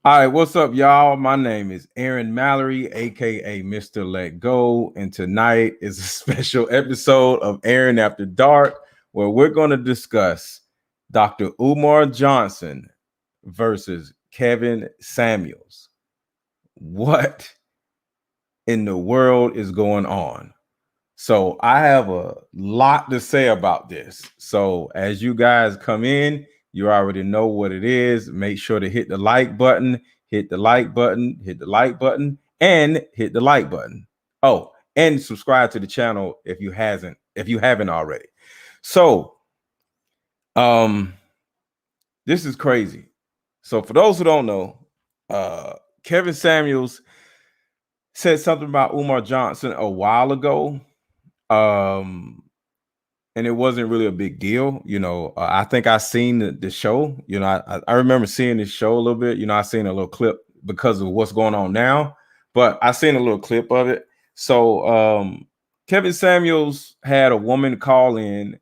All right, what's up, y'all? My name is Aaron Mallory, aka MrLetGo, and tonight is a special episode of Aaron After Dark, where we're going to discuss Dr. Umar Johnson versus Kevin Samuels. What in the world is going on? So I have a lot to say about this. So as you guys come in, you already know what it is. Make sure to hit the like button, hit the like button, hit the like button, and hit the like button. Oh, and subscribe to the channel if you haven't already. So um this is crazy. So for those who don't know, Kevin Samuels said something about Umar Johnson a while ago. Um and it wasn't really a big deal. I think I seen the show. I remember seeing this show a little bit. I seen a little clip because of what's going on now, but I seen a little clip of it. So Kevin Samuels had a woman call in,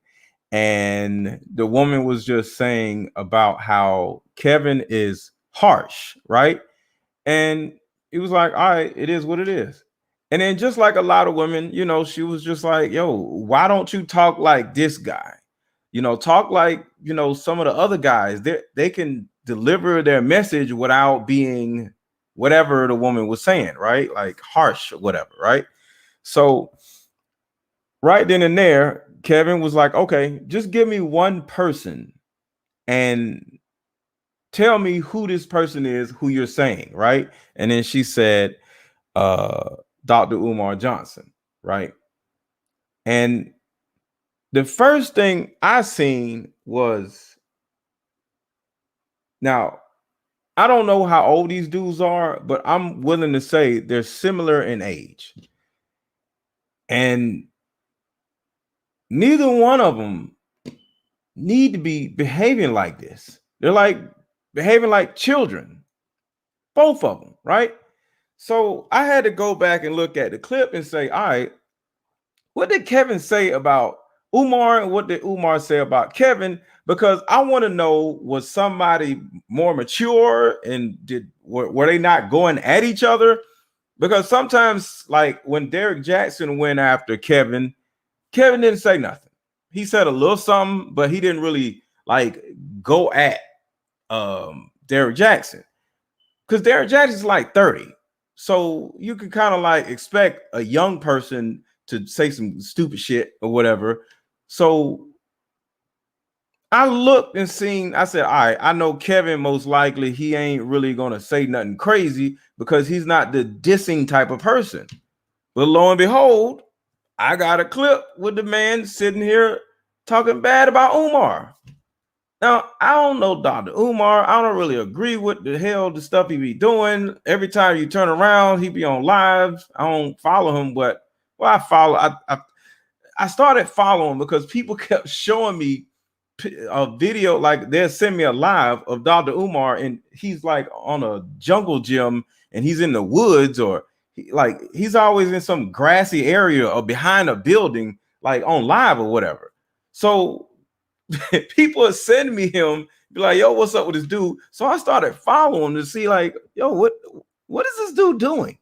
and the woman was just saying about how Kevin is harsh, right? And he was like, all right, it is what it is. And then just like a lot of women, she was just like, yo, why don't you talk like this guy? Talk like, some of the other guys. They can deliver their message without being whatever the woman was saying, right? Like harsh or whatever, right? So right then and there, Kevin was like, okay, just give me one person and tell me who this person is who you're saying, right? And then she said, Dr. Umar Johnson, right? And the first thing I seen was, now I don't know how old these dudes are, but I'm willing to say they're similar in age. And neither one of them need to be behaving like this. They're like behaving like children, both of them, right? So I had to go back and look at the clip and say, all right, what did Kevin say about Umar and what did Umar say about Kevin? Because I want to know, was somebody more mature and were they not going at each other? Because sometimes, like when Derek Jackson went after Kevin, Kevin didn't say nothing. He said a little something, but he didn't really like go at Derek Jackson, because Derek Jackson's like 30. So you can kind of like expect a young person to say some stupid shit or whatever. So I looked and seen, I said, all right, I know Kevin, most likely he ain't really gonna say nothing crazy because he's not the dissing type of person. But lo and behold, I got a clip with the man sitting here talking bad about Umar. Now, I don't know Dr. Umar. I don't really agree with the hell the stuff he be doing. Every time you turn around, he be on live. I don't follow him, but well, I started following because people kept showing me a video, like they'll send me a live of Dr. Umar, and he's like on a jungle gym and he's in the woods, or he's always in some grassy area or behind a building, like on live or whatever. So people are sending me him, be like, yo, what's up with this dude? So I started following to see, like, yo, what is this dude doing?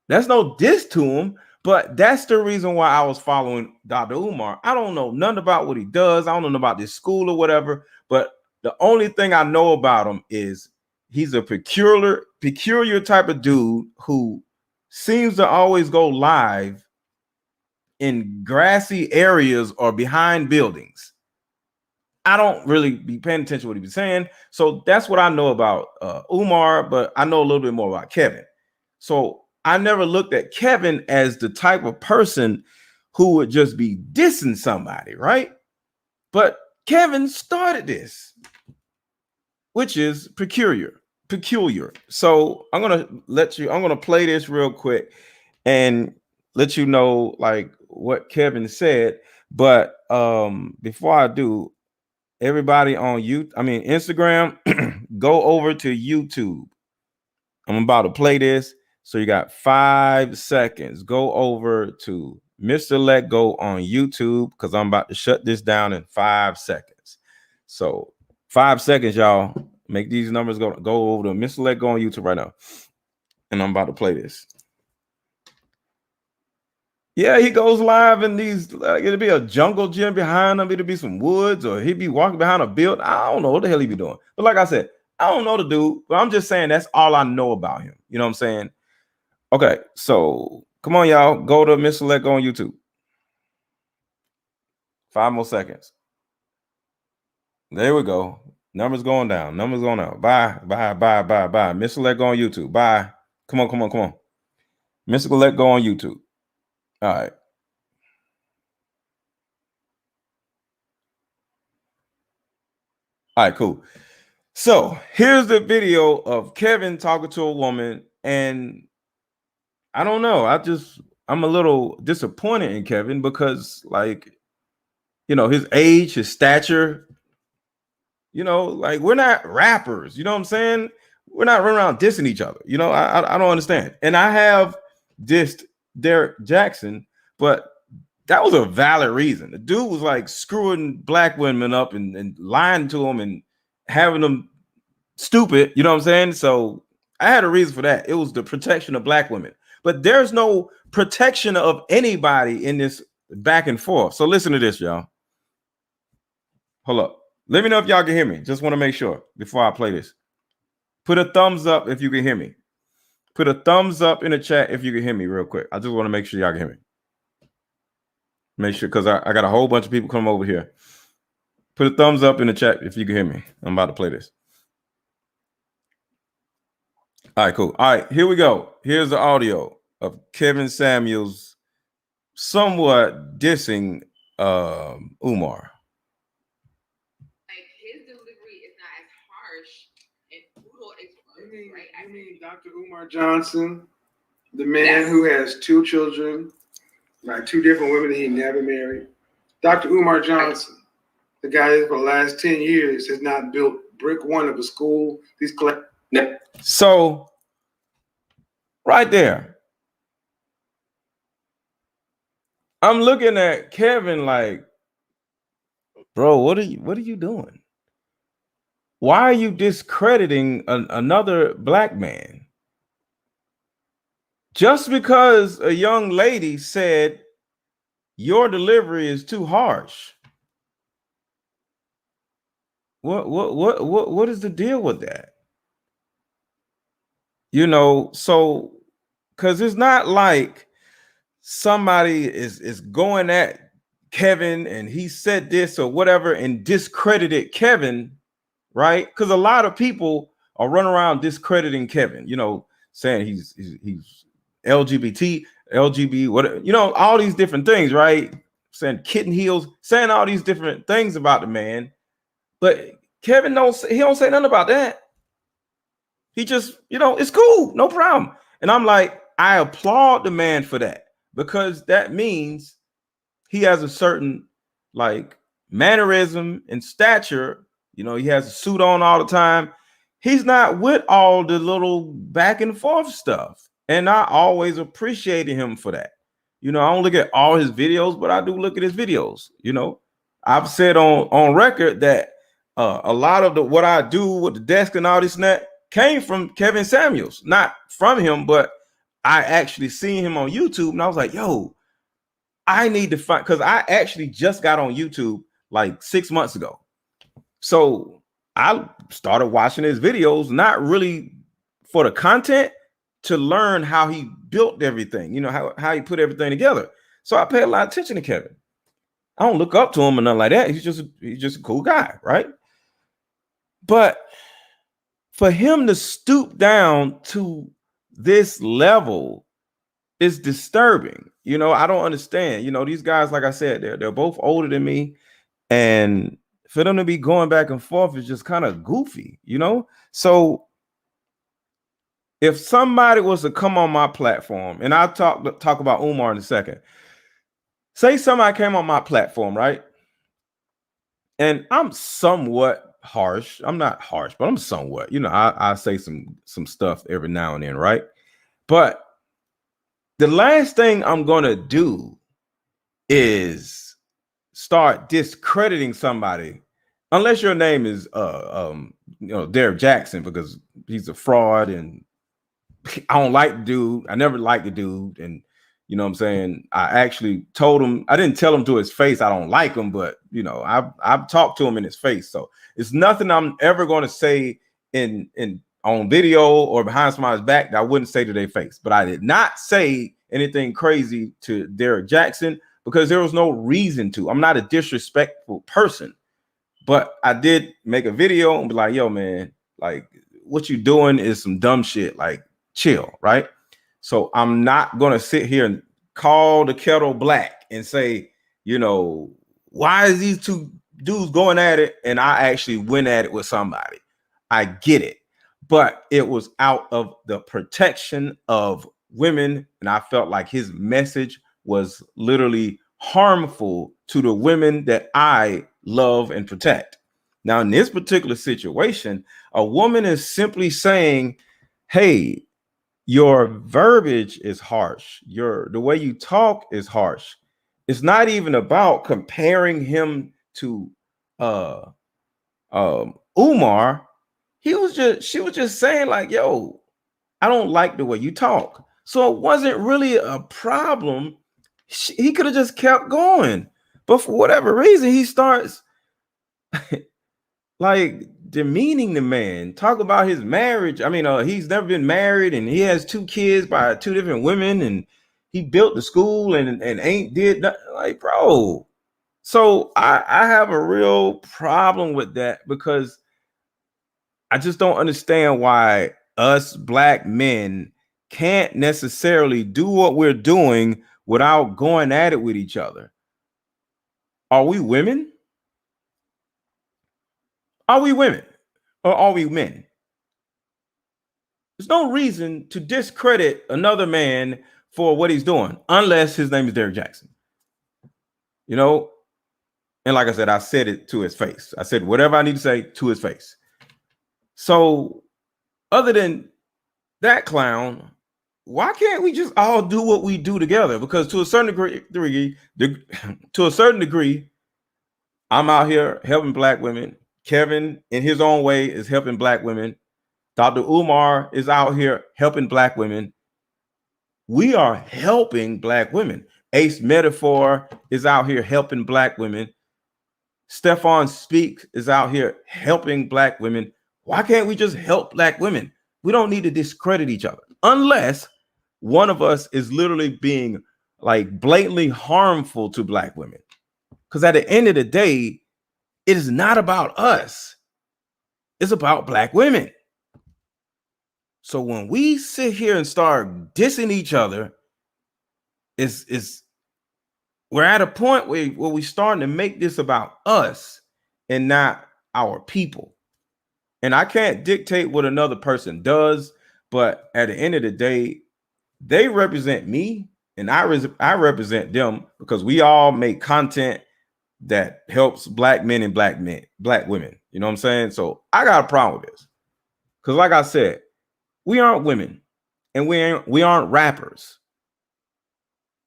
That's no diss to him, but that's the reason why I was following Dr. Umar. I don't know nothing about what he does. I don't know about this school or whatever, but the only thing I know about him is he's a peculiar type of dude who seems to always go live in grassy areas or behind buildings. I don't really be paying attention to what he was saying. So that's what I know about Umar, but I know a little bit more about Kevin. So I never looked at Kevin as the type of person who would just be dissing somebody, right? But Kevin started this, which is peculiar. So I'm gonna play this real quick and let you know like what Kevin said. But before I do, everybody on Instagram, go over to YouTube. I'm about to play this. So you got 5 seconds. Go over to MrLetGo on YouTube because I'm about to shut this down in 5 seconds. So 5 seconds, y'all. Make these numbers go over to MrLetGo on YouTube right now. And I'm about to play this. Yeah, he goes live in these, it'll be a jungle gym behind him. It'll be some woods, or he'd be walking behind a building. I don't know what the hell he be doing. But like I said, I don't know the dude, but I'm just saying that's all I know about him. You know what I'm saying? Okay, so come on, y'all. Go to MrLetGo on YouTube. 5 more seconds. There we go. Numbers going down. Numbers going out. Bye. MrLetGo on YouTube. Bye. Come on. MrLetGo on YouTube. All right. All right, cool. So here's the video of Kevin talking to a woman, and I don't know. I'm a little disappointed in Kevin because, like, his age, his stature, like, we're not rappers. You know what I'm saying? We're not running around dissing each other. I don't understand. And I have dissed Derek Jackson, but that was a valid reason. The dude was like screwing black women up and lying to them and having them stupid. You know what I'm saying? So I had a reason for that. It was the protection of black women. But there's no protection of anybody in this back and forth. So listen to this, y'all. Hold up. Let me know if y'all can hear me. Just want to make sure before I play this. Put a thumbs up if you can hear me. Put a thumbs up in the chat if you can hear me real quick. I just want to make sure y'all can hear me. Make sure, because I got a whole bunch of people coming over here. Put a thumbs up in the chat if you can hear me. I'm about to play this. All right, cool. All right, here we go. Here's the audio of Kevin Samuels somewhat dissing Umar. Like, his delivery is not as harsh and brutal as yours, right? You mean Dr. Umar Johnson, the man who has 2 children, like 2 different women that he never married? Dr. Umar Johnson, the guy that for the last 10 years has not built brick one of a school. So right there, I'm looking at Kevin like, bro, what are you doing? Why are you discrediting another black man? Just because a young lady said your delivery is too harsh. What is the deal with that? So because it's not like somebody is going at Kevin and he said this or whatever and discredited Kevin, right? Because a lot of people are running around discrediting Kevin, saying he's LGBT, what, all these different things, right? Saying kitten heels, saying all these different things about the man. But Kevin don't say nothing about that. He just, it's cool, no problem. And I'm like, I applaud the man for that, because that means he has a certain like mannerism and stature. He has a suit on all the time. He's not with all the little back and forth stuff. And I always appreciated him for that. I don't look at all his videos, but I do look at his videos. I've said on record that a lot of what I do with the desk and all this and that came from Kevin Samuels, not from him, but I actually seen him on YouTube and I was like, yo, I need to find, because I actually just got on YouTube like 6 months ago. So I started watching his videos, not really for the content, to learn how he built everything, how he put everything together. So I pay a lot of attention to Kevin. I don't look up to him or nothing like that. He's just a cool guy, right? But for him to stoop down to this level is disturbing. I don't understand. These guys, like I said, they're both older than me, and for them to be going back and forth is just kind of goofy, So if somebody was to come on my platform, and I'll talk about Umar in a second. Say somebody came on my platform, right? And I'm somewhat harsh. I'm not harsh, but I'm somewhat. I say some stuff every now and then, right? But the last thing I'm gonna do is start discrediting somebody unless your name is Derek Jackson, because he's a fraud and I don't like the dude. I never liked the dude. And you know what I'm saying? I actually told him, I didn't tell him to his face I don't like him, but you know, I've talked to him in his face. So it's nothing I'm ever going to say in on video or behind somebody's back that I wouldn't say to their face. But I did not say anything crazy to Derek Jackson because there was no reason to. I'm not a disrespectful person. But I did make a video and be like, yo, man, like what you doing is some dumb shit. Like, chill, right? So I'm not going to sit here and call the kettle black and say, you know, why is these two dudes going at it? And I actually went at it with somebody. I get it. But it was out of the protection of women. And I felt like his message was literally harmful to the women that I love and protect. Now, in this particular situation, a woman is simply saying, hey, your verbiage is harsh. The way you talk is harsh. It's not even about comparing him to Umar. She was just saying like, yo, I don't like the way you talk. So it wasn't really a problem. He could have just kept going. But for whatever reason, he starts like demeaning the man, talk about his marriage. I mean, he's never been married and he has 2 kids by 2 different women and he built the school and ain't did nothing. Like, bro. So I have a real problem with that because I just don't understand why us black men can't necessarily do what we're doing without going at it with each other. Are we women? Are we women or are we men? There's no reason to discredit another man for what he's doing, unless his name is Derek Jackson. You know, and like I said, I said it to his face. I said whatever I need to say to his face. So other than that clown, why can't we just all do what we do together? Because to a certain degree, I'm out here helping black women. Kevin, in his own way, is helping black women. Dr. Umar is out here helping black women. We are helping black women. Ace Metaphor is out here helping black women. Stefan Speaks is out here helping black women. Why can't we just help black women? We don't need to discredit each other unless one of us is literally being like blatantly harmful to black women. Because at the end of the day, it is not about us. It's about black women. So when we sit here and start dissing each other, we're at a point where we're starting to make this about us and not our people. And I can't dictate what another person does, but at the end of the day, they represent me and I represent them because we all make content that helps black men and black women. You know what I'm saying? So I got a problem with this. Because like I said, we aren't women and we aren't rappers.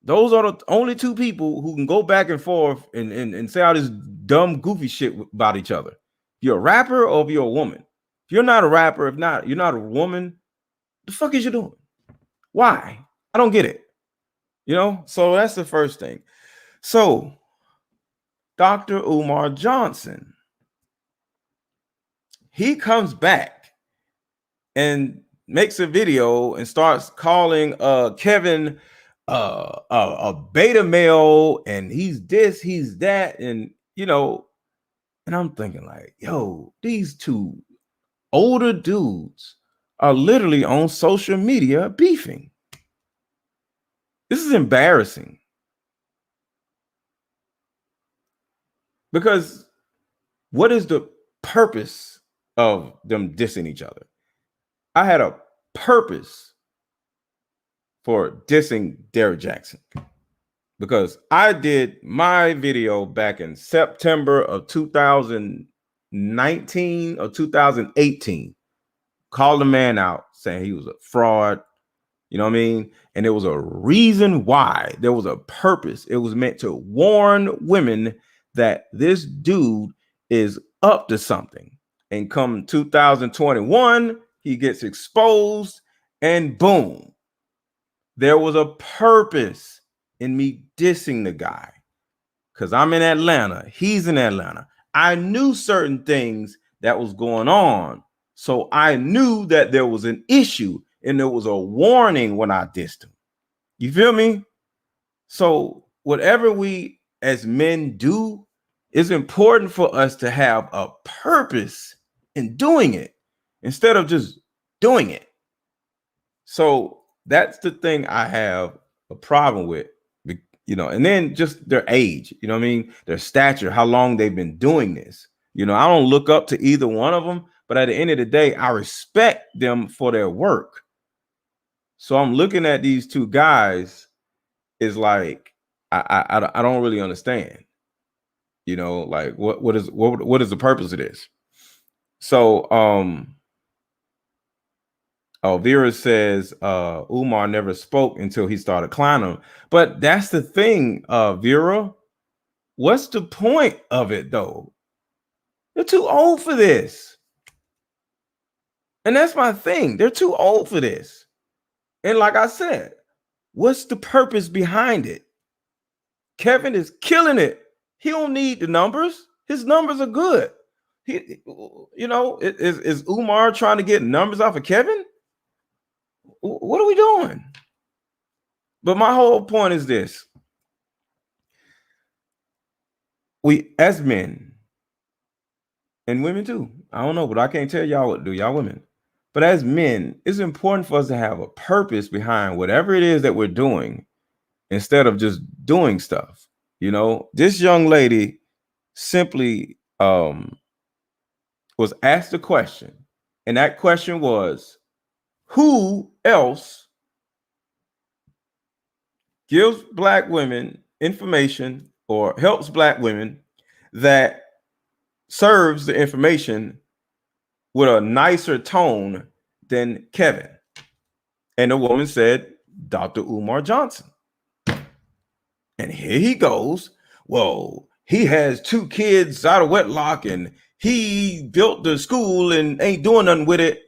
Those are the only 2 people who can go back and forth and say all this dumb, goofy shit about each other. If you're a rapper or if you're a woman. If you're not a rapper, you're not a woman, the fuck is you doing? Why? I don't get it. You know? So that's the first thing. So Dr. Umar Johnson, he comes back and makes a video and starts calling Kevin a beta male and he's this, he's that, and you know, and I'm thinking like, yo, these 2 older dudes are literally on social media beefing. This is embarrassing. Because what is the purpose of them dissing each other? I had a purpose for dissing Derek Jackson because I did my video back in September of 2019 or 2018. Called the man out saying he was a fraud. You know what I mean? And there was a reason why. There was a purpose. It was meant to warn women that this dude is up to something. And come 2021, he gets exposed, and boom, there was a purpose in me dissing the guy. Because I'm in Atlanta, he's in Atlanta. I knew certain things that was going on. So I knew that there was an issue and there was a warning when I dissed him. You feel me? So whatever we as men do, it's important for us to have a purpose in doing it instead of just doing it. So that's the thing I have a problem with, and then just their age, what I mean? Their stature, how long they've been doing this. I don't look up to either one of them, but at the end of the day, I respect them for their work. So I'm looking at these two guys, is like, I don't really understand, like what is the purpose of this? So, Vera says, Umar never spoke until he started clowning. But that's the thing, Vera. What's the point of it, though? They're too old for this. And that's my thing. They're too old for this. And like I said, what's the purpose behind it? Kevin is killing it. He don't need the numbers. His numbers are good. Is Umar trying to get numbers off of Kevin? What are we doing? But my whole point is this. We, as men, and women too, I don't know, but I can't tell y'all what to do, y'all women. But as men, it's important for us to have a purpose behind whatever it is that we're doing instead of just doing stuff. This young lady simply was asked a question, and that question was, who else gives Black women information or helps Black women that serves the information with a nicer tone than Kevin? And the woman said, Dr. Umar Johnson. And here he goes. Well, he has 2 kids out of wedlock and he built the school and ain't doing nothing with it.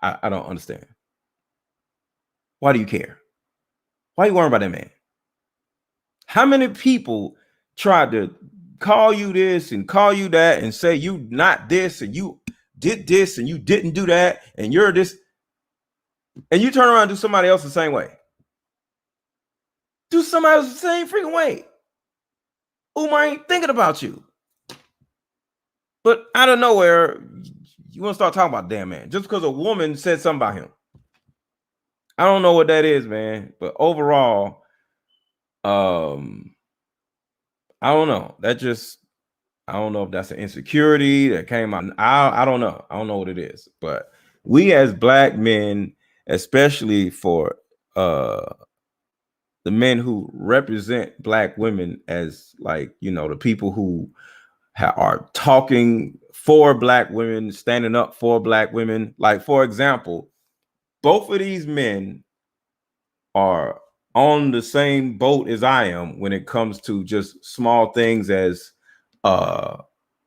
I don't understand. Why do you care? Why are you worrying about that man? How many people tried to call you this and call you that and say you not this and you did this and you didn't do that and you're this, and you turn around and do somebody else the same way? Do somebody else the same freaking way. Umar ain't thinking about you. But out of nowhere, you want to start talking about damn man just because a woman said something about him. I don't know what that is, man. But overall, I don't know. I don't know if that's an insecurity that came out. I don't know. I don't know what it is. But we as Black men, especially for the men who represent Black women as the people who are talking for Black women, standing up for Black women. Like, for example, both of these men are on the same boat as I am when it comes to just small things as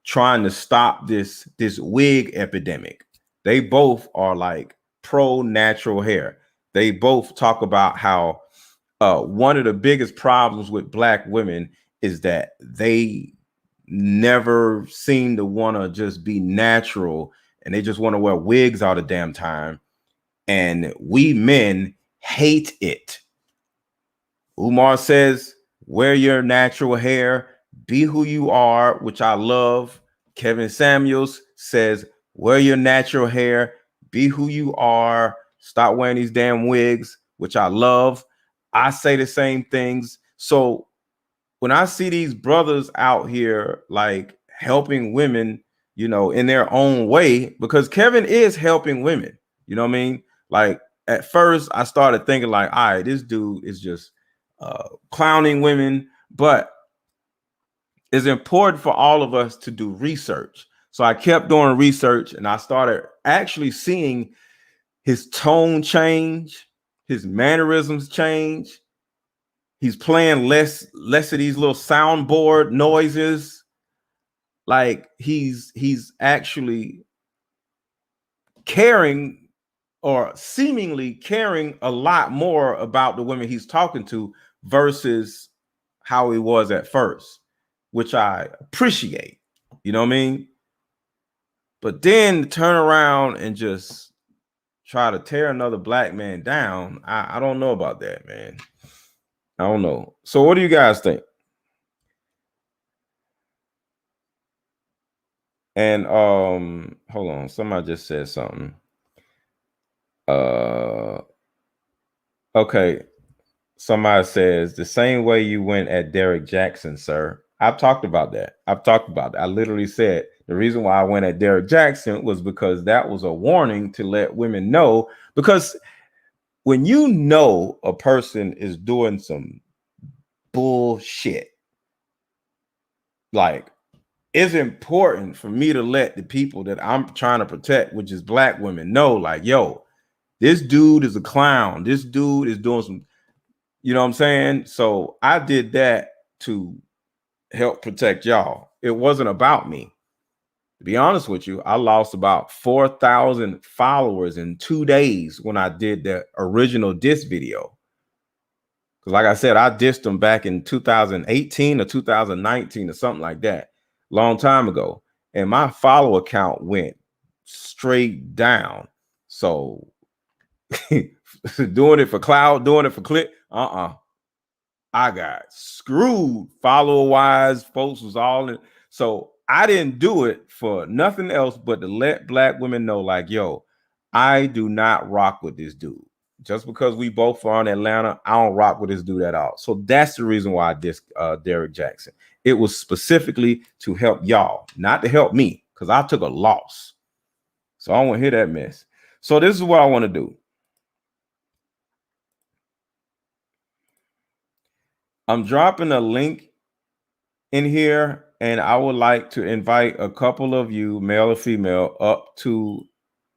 trying to stop this wig epidemic. They both are like pro natural hair. They both talk about how one of the biggest problems with Black women is that they never seem to want to just be natural and they just want to wear wigs all the damn time. And we men hate it. Umar says, wear your natural hair, be who you are, which I love. Kevin Samuels says, wear your natural hair, be who you are, stop wearing these damn wigs, which I love. I say the same things. So when I see these brothers out here like helping women, in their own way, because Kevin is helping women, you know what I mean? Like, at first I started thinking like, all right, this dude is just clowning women, but it's important for all of us to do research. So I kept doing research and I started actually seeing his tone change, his mannerisms change. He's playing less of these little soundboard noises. like he's actually caring or seemingly caring a lot more about the women he's talking to versus how he was at first, which I appreciate. You know what I mean? But then turn around and just try to tear another black man down. I don't know about that, man. I don't know. So what do you guys think? And hold on, somebody just said something. Okay. Somebody says the same way you went at Derek Jackson, sir. I've talked about that. I literally said the reason why I went at Derek Jackson was because that was a warning to let women know, because when you know a person is doing some bullshit, like, it's important for me to let the people that I'm trying to protect, which is black women, know, like, yo, this dude is a clown. This dude is doing some, you know what I'm saying? So I did that to help protect y'all. It wasn't about me. To be honest with you, I lost about 4,000 followers in 2 days when I did the original diss video. Because like I said, I dissed them back in 2018 or 2019 or something like that, long time ago. And my follower count went straight down. So doing it for cloud, doing it for click, I got screwed follower wise. Folks was all in. So I didn't do it for nothing else but to let black women know, like, yo, I do not rock with this dude. Just because we both are in Atlanta, I don't rock with this dude at all. So that's the reason why I dissed Derek Jackson. It was specifically to help y'all, not to help me, because I took a loss. So I don't want to hear that mess. So this is what I want to do. I'm dropping a link in here, and I would like to invite a couple of you, male or female, up to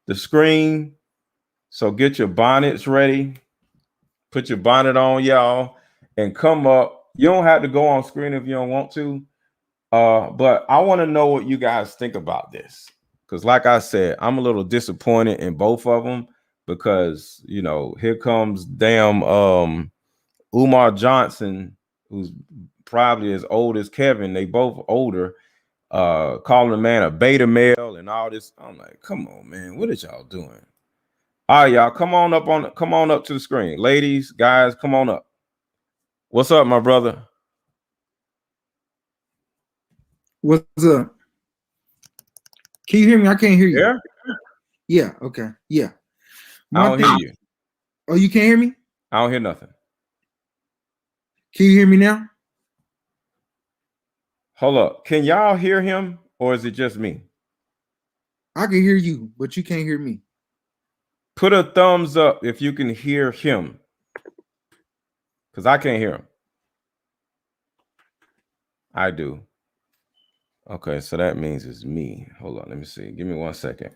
the screen. So get your bonnets ready. Put your bonnet on, y'all, and come up. You don't have to go on screen if you don't want to. But I want to know what you guys think about this. Because like I said, I'm a little disappointed in both of them because, you know, here comes damn Umar Johnson, who's probably as old as Kevin. They both older, calling the man a beta male and all this. I'm like, come on, man, what is y'all doing? All right, y'all, come on up to the screen. Ladies, guys, come on up. What's up, my brother? What's up? Can you hear me? I can't hear you. Yeah? Yeah, okay. Yeah. I don't hear you. Oh, you can't hear me? I don't hear nothing. Can you hear me now? Hold up. Can y'all hear him or is it just me? I can hear you, but you can't hear me. Put a thumbs up if you can hear him. Because I can't hear him. I do. Okay, so that means it's me. Hold on, let me see. Give me 1 second.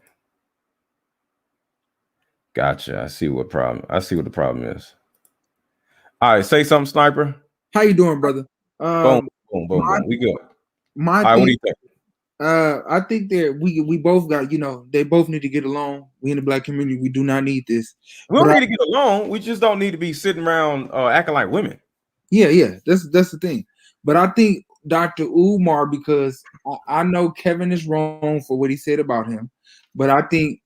Gotcha. I see what the problem is. All right, say something, Sniper. How you doing, brother? Boom. We good. My all right, thing, what do you think? I think that we both got, you know, they both need to get along. We in the black community, we do not need this. We don't need to get along. We just don't need to be sitting around acting like women. Yeah, that's the thing. But I think Dr. Umar, because I know Kevin is wrong for what he said about him, but I think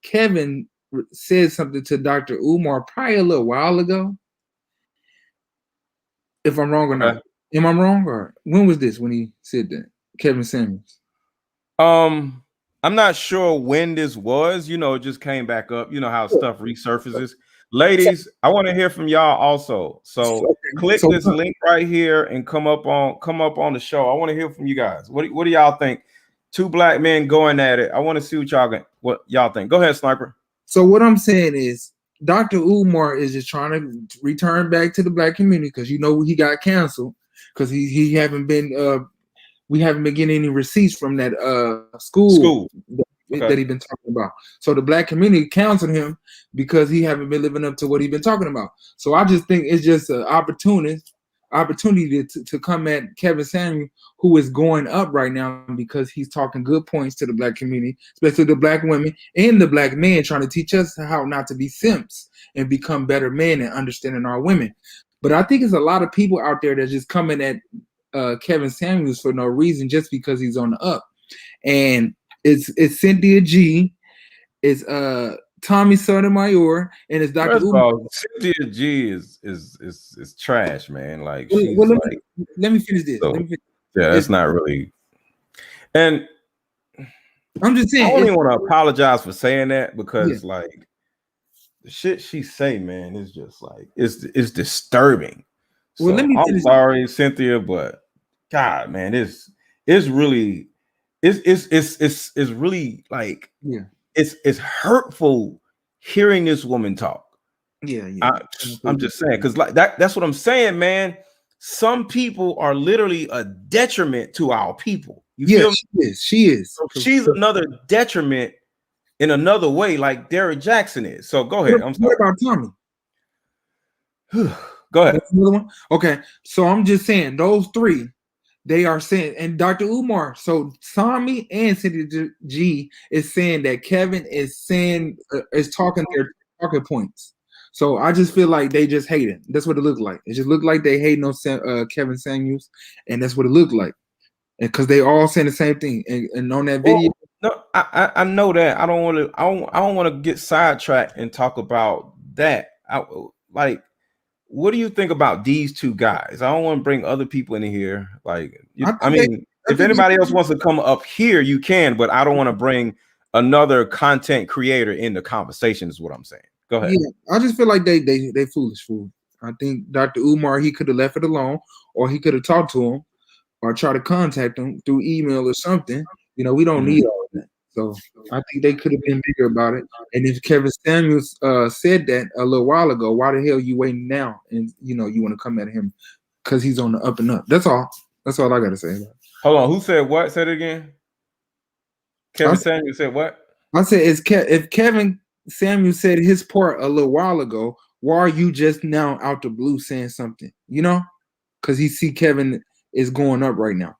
Kevin said something to Dr. Umar probably a little while ago. If I'm wrong or not. Am I wrong, or when was this when he said that? Kevin Samuels. I'm not sure when this was. You know, it just came back up. You know how stuff resurfaces. Ladies, I want to hear from y'all also. So click this link right here and come up on the show. I want to hear from you guys. What do y'all think? Two black men going at it. I want to see what y'all think. Go ahead, Sniper. So what I'm saying is Dr. Umar is just trying to return back to the black community because you know he got canceled because he haven't been we haven't been getting any receipts from that school. That he's been talking about. So the black community counseled him because he haven't been living up to what he's been talking about. So I just think it's just an opportunist opportunity to come at Kevin Samuel, who is going up right now because he's talking good points to the black community, especially the black women and the black men, trying to teach us how not to be simps and become better men and understanding our women. But I think it's a lot of people out there that's just coming at Kevin Samuels for no reason, just because he's on the up. And it's Cynthia G, it's Tommy Sotomayor, and it's Dr. First of Umar. all, Cynthia G is trash, man. Like Well, she's like, let me finish this. so, Let me finish. yeah, that's not really. And I'm just I saying. don't even want to apologize for saying that because Yeah. like the shit she say, man, is just like it's disturbing. Well, So let me I'm finish. sorry, Cynthia, but God, man, it's really it's really like Yeah. it's hurtful hearing this woman talk. Yeah. Yeah. I'm just saying, because like that's what I'm saying, man. Some people are literally a detriment to our people. You feel me? She is. So she's another detriment in another way, like Derrick Jackson is. So go ahead. I'm sorry. What about Tommy? Go ahead. That's another one. Okay, so I'm just saying those three, they are saying, and Dr. Umar. So Tommy and Cynthia G is saying that Kevin is saying is talking their talking points. So I just feel like they just hate it. That's what it looked like. It just looked like they hating on Kevin Samuels, and that's what it looked like. And because they all saying the same thing, and on that video. Well, no, I know that. I don't want to get sidetracked and talk about that. Like, what do you think about these two guys? I don't want to bring other people in here. Like, if anybody else wants to come up here, you can, but I don't want to bring another content creator in the conversation, is what I'm saying. Go ahead. Yeah, I just feel like they foolish fool. I think Dr. Umar, he could have left it alone, or he could have talked to him, or try to contact him through email or something. You know, we don't need all of that. So I think they could have been bigger about it. And if Kevin Samuels said that a little while ago, why the hell you waiting now? And you know, you want to come at him because he's on the up and up. That's all. That's all I got to say about it. Hold on. Who said what? Said it again. Kevin Samuels said what? I said, if Kevin Samuels said his part a little while ago, why are you just now out the blue saying something? You know, because he see Kevin is going up right now.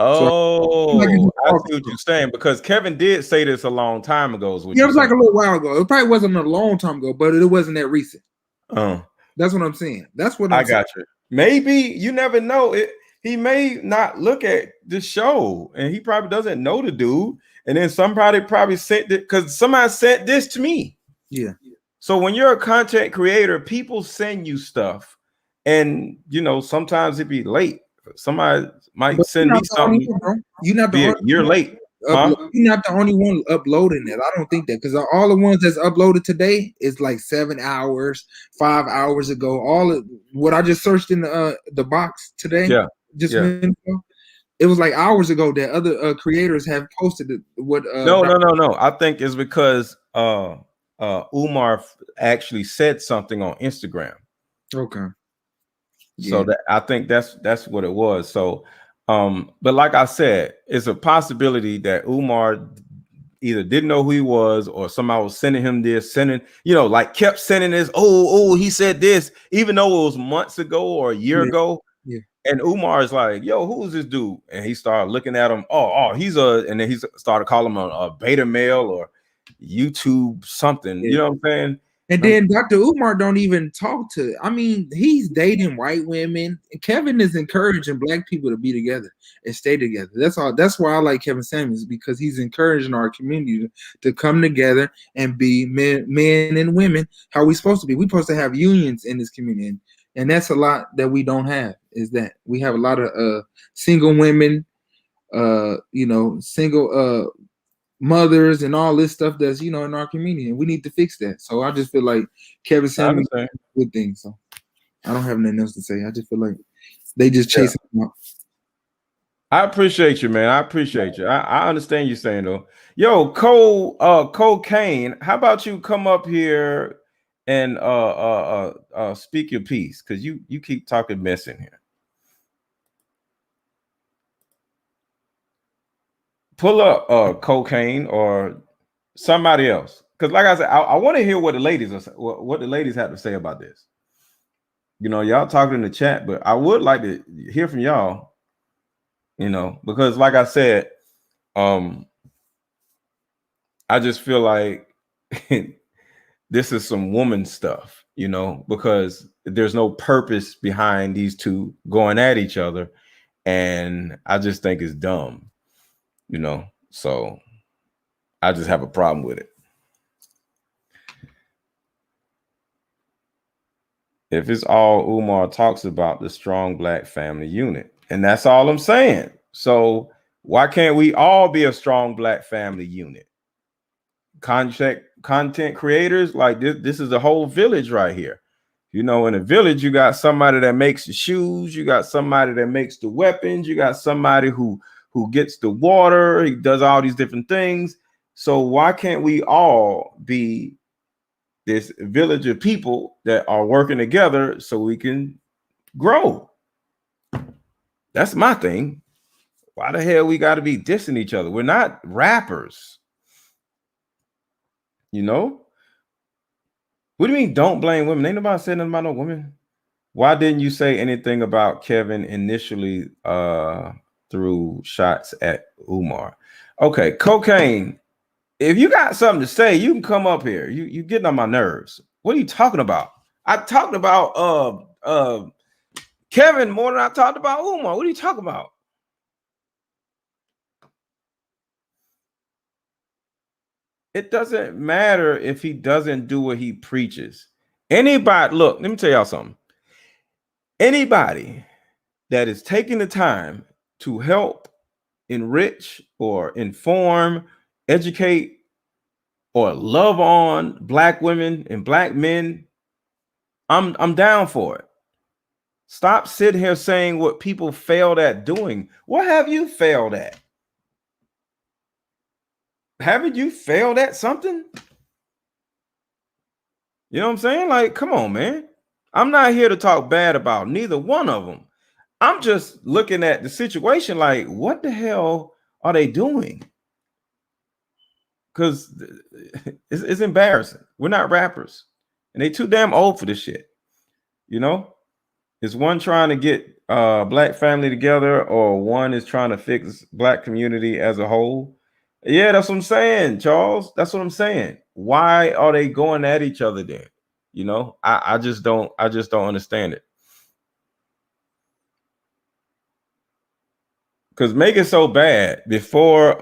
Oh, so I see what you're saying, because Kevin did say this a long time ago. Is what it was like a little while ago. It probably wasn't a long time ago, but it wasn't that recent. That's what I'm saying. That's what I got you. Maybe you never know. He may not look at the show, and he probably doesn't know the dude. And then somebody probably sent it because somebody sent this to me. Yeah. So when you're a content creator, people send you stuff, and you know sometimes it be late. Somebody might send me something. You're not the only you're late. You're not the only one uploading it. I don't think that, because all the ones that's uploaded today is like 7 hours, 5 hours ago. All of what I just searched in the box today, it was like hours ago that other creators have posted it. What? No. I think it's because Umar actually said something on Instagram. Okay. So that I think that's what it was. So, but like I said, it's a possibility that Umar either didn't know who he was, or somebody was sending him this, like kept sending this. Oh, he said this, even though it was months ago or a year ago. Yeah. And Umar is like, yo, who is this dude? And he started looking at him. And then he started calling him a beta male or YouTube something. You know what I'm saying? And then Dr. Umar don't even talk to. I mean, he's dating white women. Kevin is encouraging black people to be together and stay together. That's all. That's why I like Kevin Samuels, because he's encouraging our community to come together and be men and women how we supposed to be. We're supposed to have unions in this community, and that's a lot that we don't have. Is that we have a lot of single women, single mothers and all this stuff that's in our community, and we need to fix that. So I just feel like Kevin Samuels is a good thing. So I don't have nothing else to say. I just feel like they just chasing him out. I appreciate you, man. I appreciate you. I understand you saying though. Yo, Cocaine, how about you come up here and speak your piece, because you keep talking mess in here. Pull up Cocaine or somebody else, because like I said, I want to hear what the ladies have to say about this. Y'all talking in the chat, but I would like to hear from y'all, because like I said, I just feel like this is some woman stuff, because there's no purpose behind these two going at each other. And I just think it's dumb, so I just have a problem with it. If it's all Umar talks about, the strong black family unit, and that's all I'm saying. So why can't we all be a strong black family unit? Content creators, like this is the whole village right here. In a village, you got somebody that makes the shoes, you got somebody that makes the weapons, you got somebody who gets the water, he does all these different things. So why can't we all be this village of people that are working together so we can grow? That's my thing. Why the hell we got to be dissing each other? We're not rappers. What do you mean don't blame women? Ain't nobody saying nothing about no women. Why didn't you say anything about Kevin initially threw shots at Umar? Okay, Cocaine. If you got something to say, you can come up here. You getting on my nerves. What are you talking about? I talked about Kevin more than I talked about Umar. What are you talking about? It doesn't matter if he doesn't do what he preaches. Anybody, look, let me tell y'all something. Anybody that is taking the time to help enrich or inform, educate, or love on black women and black men, I'm down for it. Stop sitting here saying what people failed at doing. What have you failed at? Haven't you failed at something? You know what I'm saying? Like, come on, man. I'm not here to talk bad about neither one of them. I'm just looking at the situation like, what the hell are they doing? Because it's embarrassing. We're not rappers. And they too damn old for this shit. Is one trying to get black family together, or one is trying to fix black community as a whole? Yeah, that's what I'm saying, Charles. That's what I'm saying. Why are they going at each other then? I just don't understand it. Because make it so bad before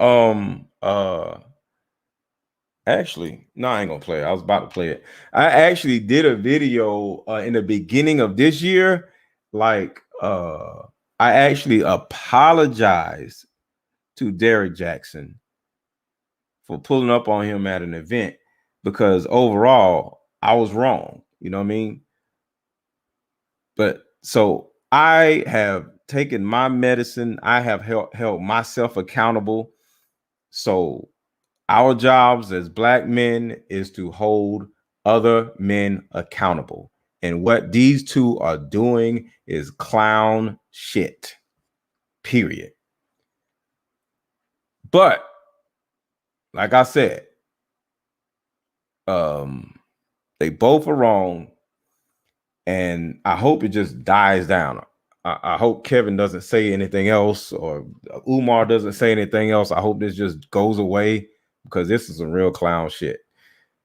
actually, no, I ain't gonna play it. I was about to play it. I actually did a video in the beginning of this year. Like I actually apologized to Derek Jackson for pulling up on him at an event, because overall I was wrong. You know what I mean? But so I have taken my medicine. I have held myself accountable. So our jobs as black men is to hold other men accountable. And what these two are doing is clown shit. Period. But like I said, they both are wrong. And I hope it just dies down. I hope Kevin doesn't say anything else, or Umar doesn't say anything else. I hope this just goes away, because this is some real clown shit.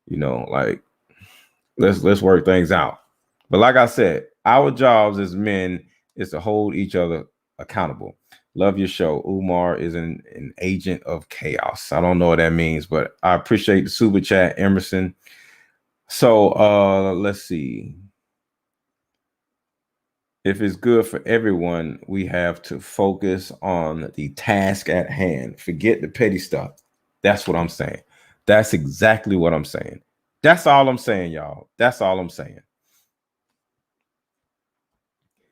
Like let's work things out. But like I said, our jobs as men is to hold each other accountable. Love your show. Umar is an agent of chaos. I don't know what that means, but I appreciate the super chat, Emerson. So let's see. If it's good for everyone, we have to focus on the task at hand. Forget the petty stuff. That's what I'm saying. That's exactly what I'm saying. That's all I'm saying, y'all. That's all I'm saying.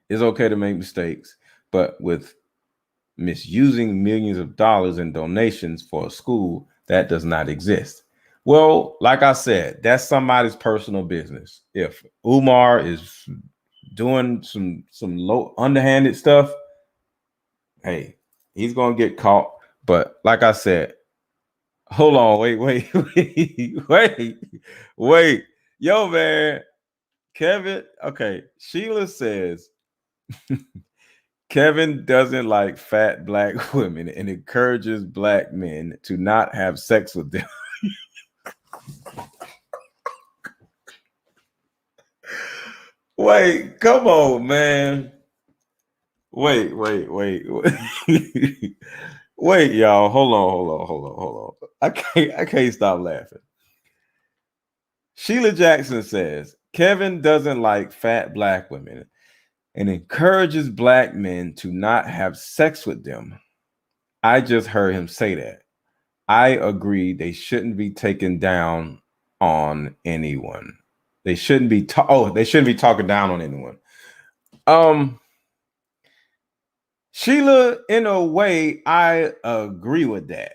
It's okay to make mistakes, but with misusing millions of dollars in donations for a school, that does not exist. Well, like I said, that's somebody's personal business. If Umar is doing some low underhanded stuff, hey, he's gonna get caught. But like I said, hold on, wait. Yo, man, Kevin, okay. Sheila says Kevin doesn't like fat black women and encourages black men to not have sex with them. Wait, come on, man. Wait. Wait, y'all. Hold on. I can't stop laughing. Sheila Jackson says Kevin doesn't like fat black women and encourages black men to not have sex with them. I just heard him say that. I agree they shouldn't be taken down on anyone. They shouldn't be they shouldn't be talking down on anyone. Sheila, in a way, I agree with that.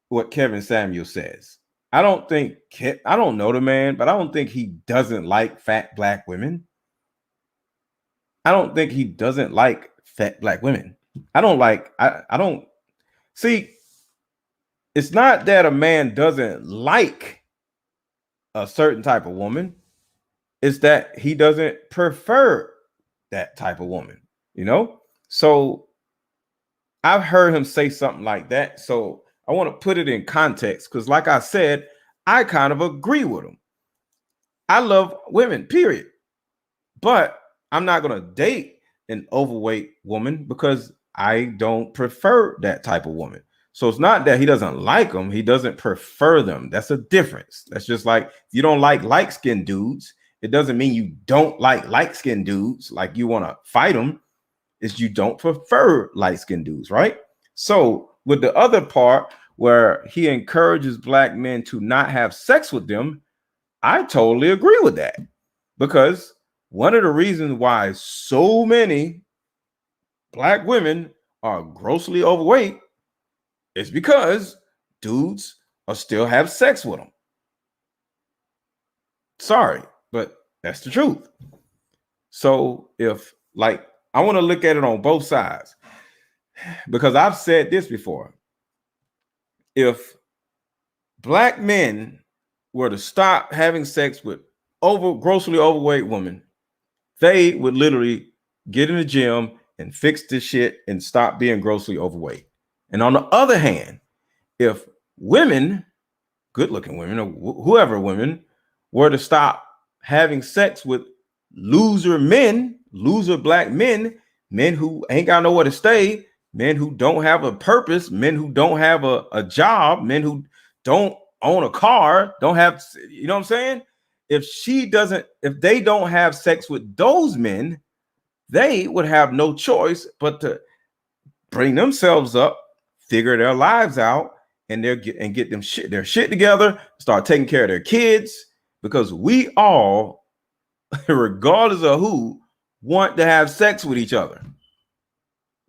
What Kevin Samuel says. I don't know the man, but I don't think he doesn't like fat black women. I don't think he doesn't like fat black women. I don't see. It's not that a man doesn't like a certain type of woman. It's that he doesn't prefer that type of woman, you know? So I've heard him say something like that. So I want to put it in context because, like I said, I kind of agree with him. I love women, period. But I'm not going to date an overweight woman because I don't prefer that type of woman. So it's not that he doesn't like them. He doesn't prefer them. That's a difference. That's just like if you don't like light-skinned dudes, it doesn't mean you don't like light-skinned dudes, like you want to fight them. It's you don't prefer light-skinned dudes, right? So with the other part where he encourages black men to not have sex with them, I totally agree with that. Because one of the reasons why so many black women are grossly overweight is because dudes are still have sex with them. Sorry, but that's the truth. So if, like, I want to look at it on both sides because I've said this before. If black men were to stop having sex with grossly overweight women, they would literally get in the gym and fix this shit and stop being grossly overweight. And on the other hand, if women, good-looking women or whoever women, were to stop having sex with loser black men, men who ain't got nowhere to stay, men who don't have a purpose, men who don't have a job, men who don't own a car, don't have, you know what I'm saying? If they don't have sex with those men, they would have no choice but to bring themselves up, figure their lives out, and get their shit together, start taking care of their kids, because we all, regardless of who, want to have sex with each other.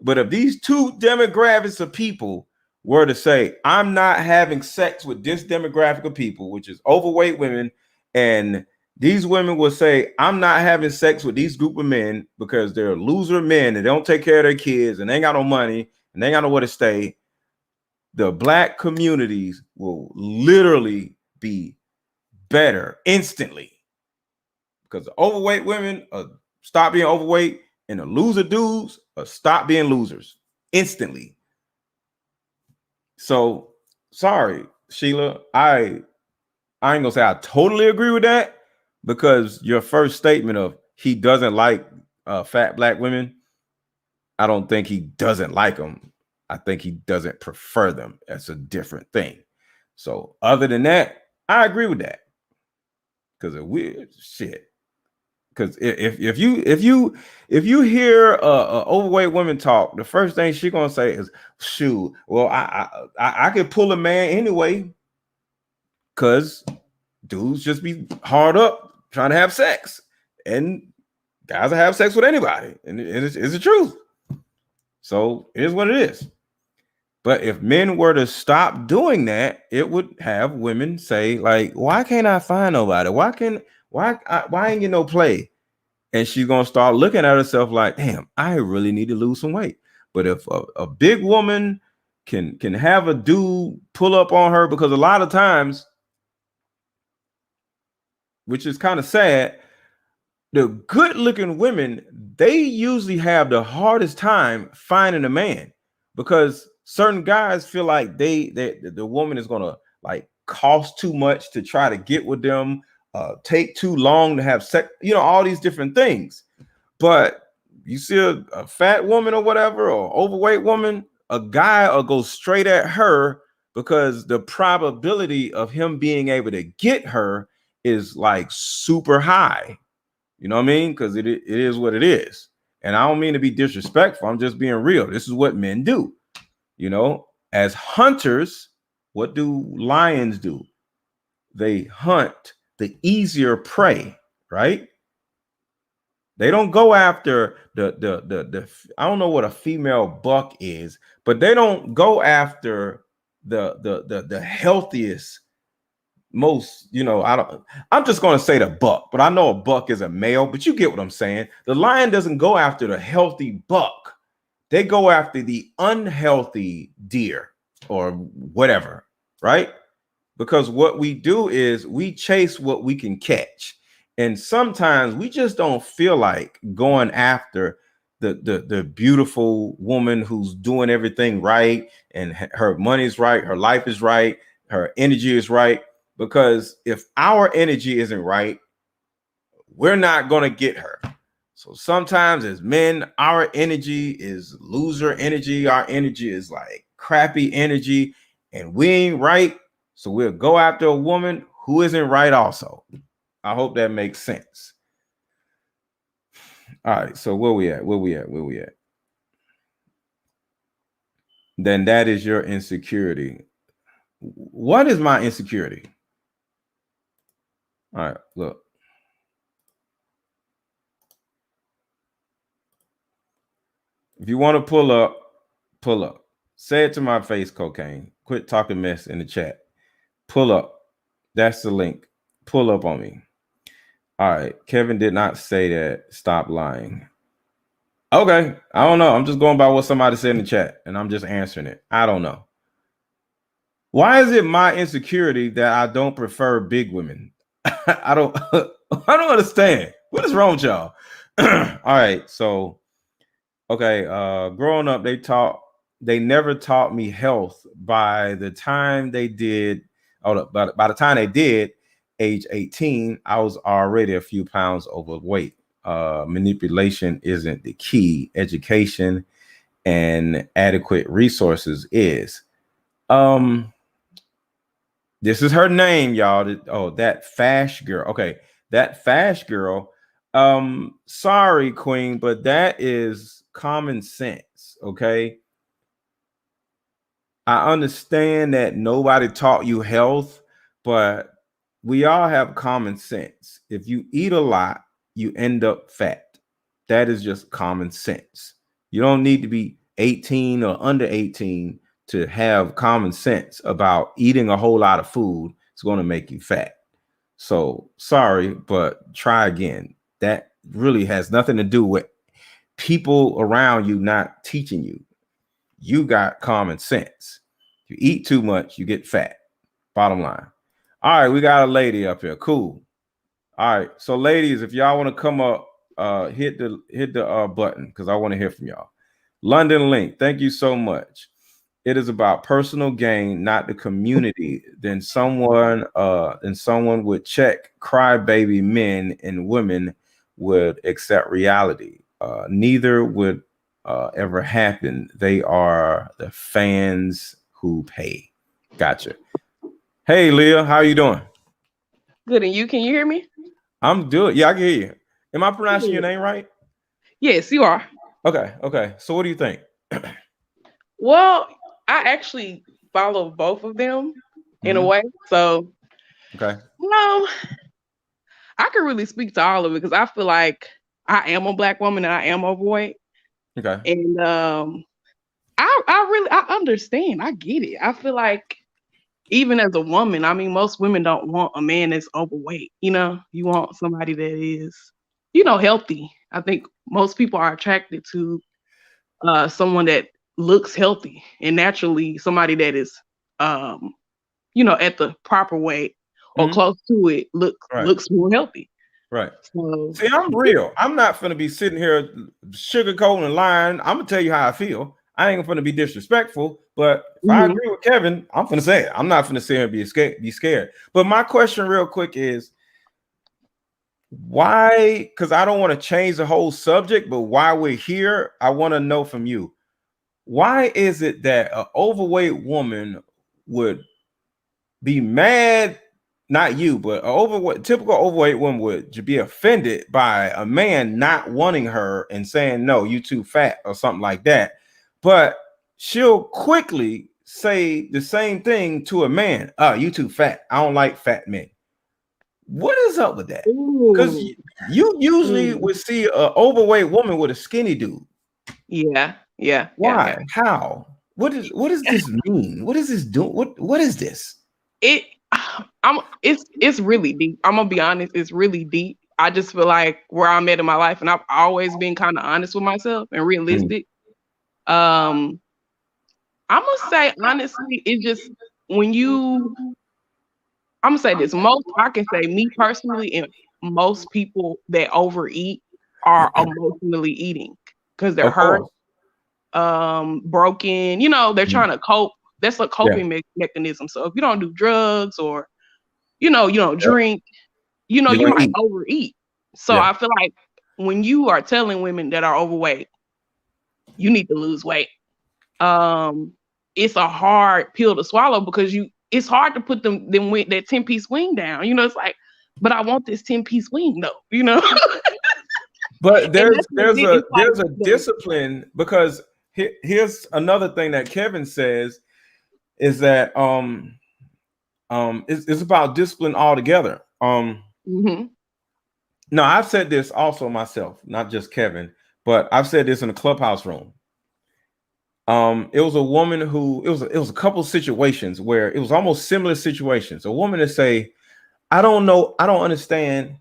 But if these two demographics of people were to say, I'm not having sex with this demographic of people, which is overweight women, and these women will say, I'm not having sex with these group of men because they're loser men and they don't take care of their kids and they ain't got no money and they ain't got nowhere to stay, the black communities will literally be better instantly because the overweight women stop being overweight and the loser dudes stop being losers instantly. So sorry, Sheila, I ain't gonna say I totally agree with that, because your first statement of he doesn't like fat black women, I don't think he doesn't like them. I think he doesn't prefer them. That's a different thing. So other than that, I agree with that. Because of weird shit. Because if you hear overweight women talk, the first thing she's gonna say is, "Shoot, well, I could pull a man anyway." Because dudes just be hard up trying to have sex, and guys will have sex with anybody, and it's the truth. So it is what it is. But if men were to stop doing that, it would have women say, like, why can't I find nobody? Why ain't get no play? And she's gonna start looking at herself like, damn, I really need to lose some weight. But if a big woman can have a dude pull up on her, because a lot of times, which is kind of sad, the good looking women, they usually have the hardest time finding a man because certain guys feel like the woman is gonna like cost too much to try to get with them, take too long to have sex, all these different things. But you see a fat woman or whatever, or overweight woman, a guy will go straight at her because the probability of him being able to get her is like super high. You know what I mean? Because it is what it is. And I don't mean to be disrespectful. I'm just being real. This is what men do. As hunters, what do lions do? They hunt the easier prey, right? They don't go after the I don't know what a female buck is, but they don't go after the healthiest, most, I'm just going to say the buck, but I know a buck is a male, but you get what I'm saying. The lion doesn't go after the healthy buck. They go after the unhealthy deer or whatever, right? Because what we do is we chase what we can catch. And sometimes we just don't feel like going after the beautiful woman who's doing everything right, and her money's right, her life is right, her energy is right. Because if our energy isn't right, we're not going to get her. So sometimes as men, our energy is loser energy. Our energy is like crappy energy, and we ain't right. So we'll go after a woman who isn't right also. I hope that makes sense. All right. So where we at? Then that is your insecurity. What is my insecurity? All right, look. If you want to pull up. Say it to my face, cocaine. Quit talking mess in the chat. Pull up. That's the link. Pull up on me. All right. Kevin did not say that. Stop lying. Okay. I don't know. I'm just going by what somebody said in the chat, and I'm just answering it. I don't know. Why is it my insecurity that I don't prefer big women? I don't understand. What is wrong with y'all? All right. So, okay. Growing up, they never taught me health. By the time they did, by the time they did, age 18, I was already a few pounds overweight. Manipulation isn't the key. Education and adequate resources is. This is her name, y'all. Oh, that Fash girl. Okay, that Fash girl. Sorry, Queen, but that is common sense. Okay. I understand that nobody taught you health, but we all have common sense. If you eat a lot, you end up fat. That is just common sense. You don't need to be 18 or under 18 to have common sense about eating a whole lot of food. It's going to make you fat. So sorry, but try again. That really has nothing to do with people around you not teaching you. You got common sense. You eat too much, you get fat. Bottom line. All right, we got a lady up here. Cool. All right. So ladies, if y'all want to come up, hit the button because I want to hear from y'all. London Link, thank you so much. It is about personal gain, not the community. Then someone would check crybaby men and women would accept reality. Neither would ever happen. They are the fans who pay. Gotcha. Hey, Leah, how you doing? Good, and you? Can you hear me? I'm good. Yeah, I can hear you. Am I pronouncing your name right? Yes, you are. Okay. So what do you think? Well, I actually follow both of them in a way. So, okay. I can really speak to all of it because I feel like I am a Black woman and I am overweight. Okay. And I understand. I get it. I feel like even as a woman, I mean, most women don't want a man that's overweight. You want somebody that is, healthy. I think most people are attracted to someone that looks healthy, and naturally somebody that is, at the proper weight or close to it looks more healthy. Right. So See, I'm real. I'm not gonna be sitting here sugarcoating and lying. I'm gonna tell you how I feel. I ain't gonna be disrespectful, but if I mhm. agree with Kevin, I'm gonna say it. I'm not gonna sit here and be scared. Be scared. But my question, real quick, is why? Because I don't want to change the whole subject, but why we're here, I want to know from you. Why is it that an overweight woman would be mad? Not you, but typical overweight woman would be offended by a man not wanting her and saying, no, you too fat or something like that. But she'll quickly say the same thing to a man. Oh, you too fat. I don't like fat men. What is up with that? Because Ooh. you usually Mm. would see an overweight woman with a skinny dude. Yeah. Why? How? What does this mean? What is this doing? What is this? It it's really deep. I'm gonna be honest, it's really deep. I just feel like where I'm at in my life, and I've always been kind of honest with myself and Mm. realistic. Um, I'm gonna say honestly, it's just when you I'm gonna say this. Most I can say me personally, and most people that overeat are emotionally eating because they're Of hurt, course. broken. They're Mm. trying to cope. That's a Yeah. coping mechanism. So if you don't do drugs or you don't Yep. drink, You're you gonna might eat. overeat. So Yeah. I feel like when you are telling women that are overweight, you need to lose weight. Um, it's a hard pill to swallow because it's hard to put them with that 10-piece wing down. It's like, but I want this 10-piece wing though. But And there's that's what it is. It's like there's a discipline because here's another thing that Kevin says is that it's about discipline altogether. mhm, No, I've said this also myself, not just Kevin, but I've said this in a clubhouse room. It was a woman who it was a couple of situations where it was almost similar situations. A woman to say, I don't know, I don't understand,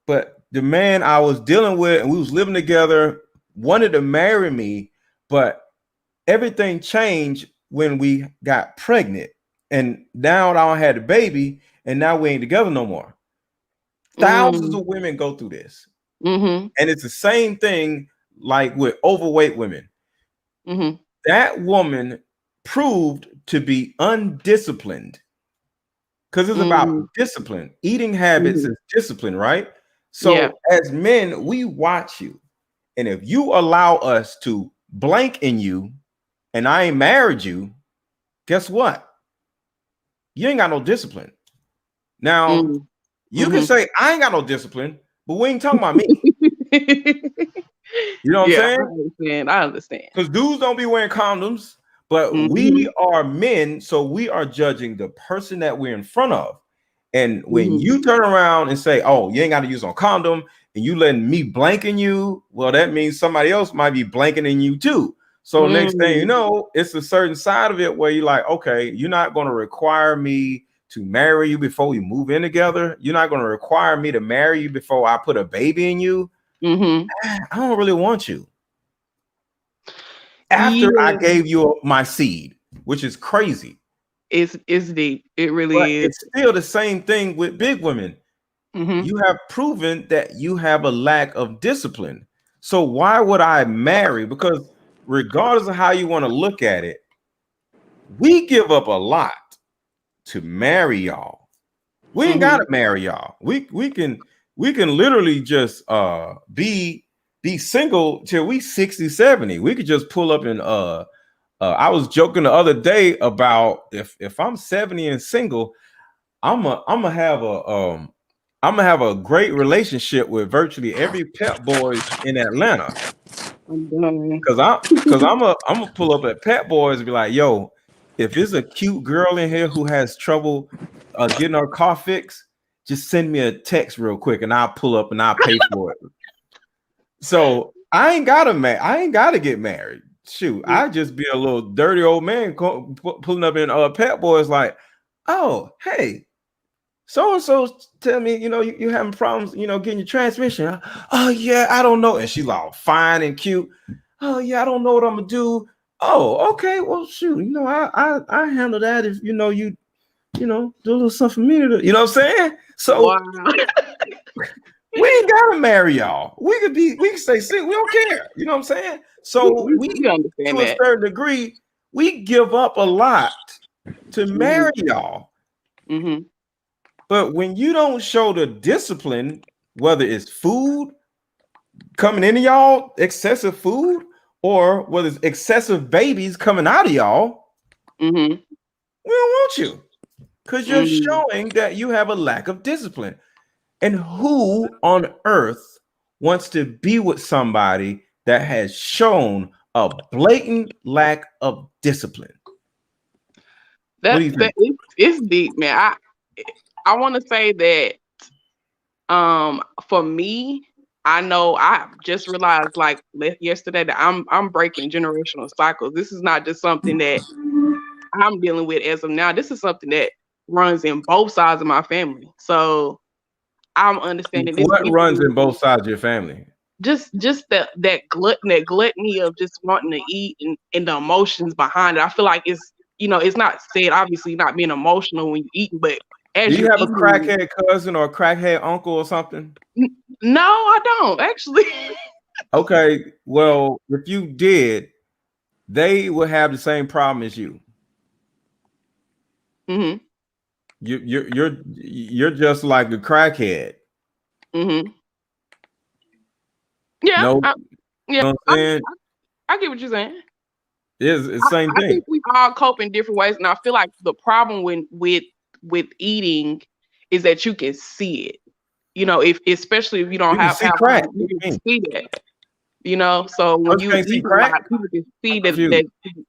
but the man I was dealing with and we was living together wanted to marry me, but everything changed when we got pregnant, and now I had a baby, and now we ain't together no more. Thousands mm, of women go through this, mhm, and it's the same thing like with overweight women. mhm, That woman proved to be undisciplined because it's mm, about discipline. Eating habits mhm. is discipline, right? Yeah. So as men, we watch you, and if you allow us to blank in you, and I ain't married you, guess what? You ain't got no discipline. Now, Mm, you can mhm. say I ain't got no discipline, but we ain't talking about me. You know what I'm Yeah, saying? I understand. Because dudes don't be wearing condoms, but we Mhm, are men, so we are judging the person that we're in front of. And when mhm, you turn around and say, "Oh, you ain't got to use on condom," and you letting me blanking you, well, that means somebody else might be blanking in you too. So next thing you mm, know, it's a certain side of it where you're like, okay, you're not going to require me to marry you before we move in together. You're not going to require me to marry you before I put a baby in you. mhm. I don't really want you. After I Yeah, gave you my seed, which is crazy. it's deep. It But really is. it's still the same thing with big women. Mhm, You have proven that you have a lack of discipline. So why would I marry? Because regardless of how you want to look at it, we give up a lot to marry y'all. We ain't mhm, gotta marry y'all. We can literally just be single till we 60, 70. We could just pull up and I was joking the other day about if I'm 70 and single, I'm gonna have a great relationship with virtually every pep boys in Atlanta. I'm done. I'm gonna pull up at Pet Boys and be like, yo, if there's a cute girl in here who has trouble getting her car fixed, just send me a text real quick and I'll pull up and I'll pay for it. So I ain't gotta get married. Shoot, I just be a little dirty old man pulling up in Pet Boys like, oh, hey, so and so tell me, you having problems, getting your transmission. Oh yeah, I don't know. And she's all fine and cute. Oh yeah, I don't know what I'm gonna do. Oh, okay. Well, shoot, I handle that if you do a little something for me to do. You know what I'm saying? So Wow. We ain't gotta marry y'all. We can stay single. We don't care. You know what I'm saying? So we understand to a that. certain degree, we give up a lot to marry y'all. Mm-hmm. But when you don't show the discipline, whether it's food coming into y'all, excessive food, or whether it's excessive babies coming out of y'all, Mm-hmm. we don't want you because you're showing that you have a lack of discipline. And who on earth wants to be with somebody that has shown a blatant lack of discipline? What do you think? It's deep, man. I want to say that for me, I know I just realized like yesterday that I'm breaking generational cycles. This is not just something that I'm dealing with as of now. This is something that runs in both sides of my family. So I'm understanding this. What runs in both sides of your family? Just that gluttony of just wanting to eat and the emotions behind it. I feel like it's it's not said, obviously not being emotional when you eat, but as Do you have eating, a crackhead cousin or a crackhead uncle or something? No, I don't actually. Okay, well, if you did, they would have the same problem as you. Mm-hmm. You're just like a crackhead. Mm-hmm. Yeah. No, yeah. you know what I'm saying? I get what you're saying. It's the same I thing. think we all cope in different ways, and I feel like the problem with eating is that you can see it. Especially if you don't You can have see crack. you can see that. So when you can't see eat a crack? lot, people can see that Confused. you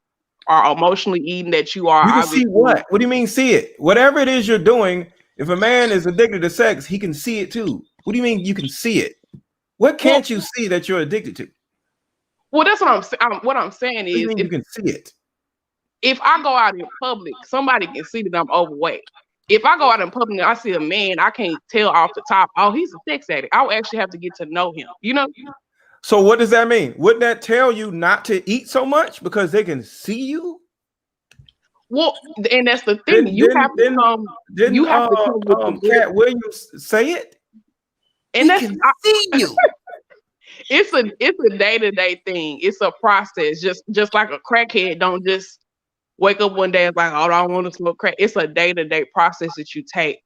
are emotionally eating, that you are You can see obviously what? What do you mean see it? Whatever it is you're doing, if a man is addicted to sex, he can see it too. What do you mean you can see it? What can't you see that you're addicted to? Well, that's what I'm saying What do you is mean you can see it? if I go out in public, somebody can see that I'm overweight. If I go out in public and I see a man, I can't tell off the top, oh, he's a sex addict. I would actually have to get to know him, So what does that mean? Wouldn't that tell you not to eat so much because they can see you? Well, and that's the thing. You have to come with the Cat Williams say it? and he can see you. It's a day-to-day thing. It's a process. Just like a crackhead don't just wake up one day and like, oh, I don't want to smoke crack. It's a day-to-day process that you take.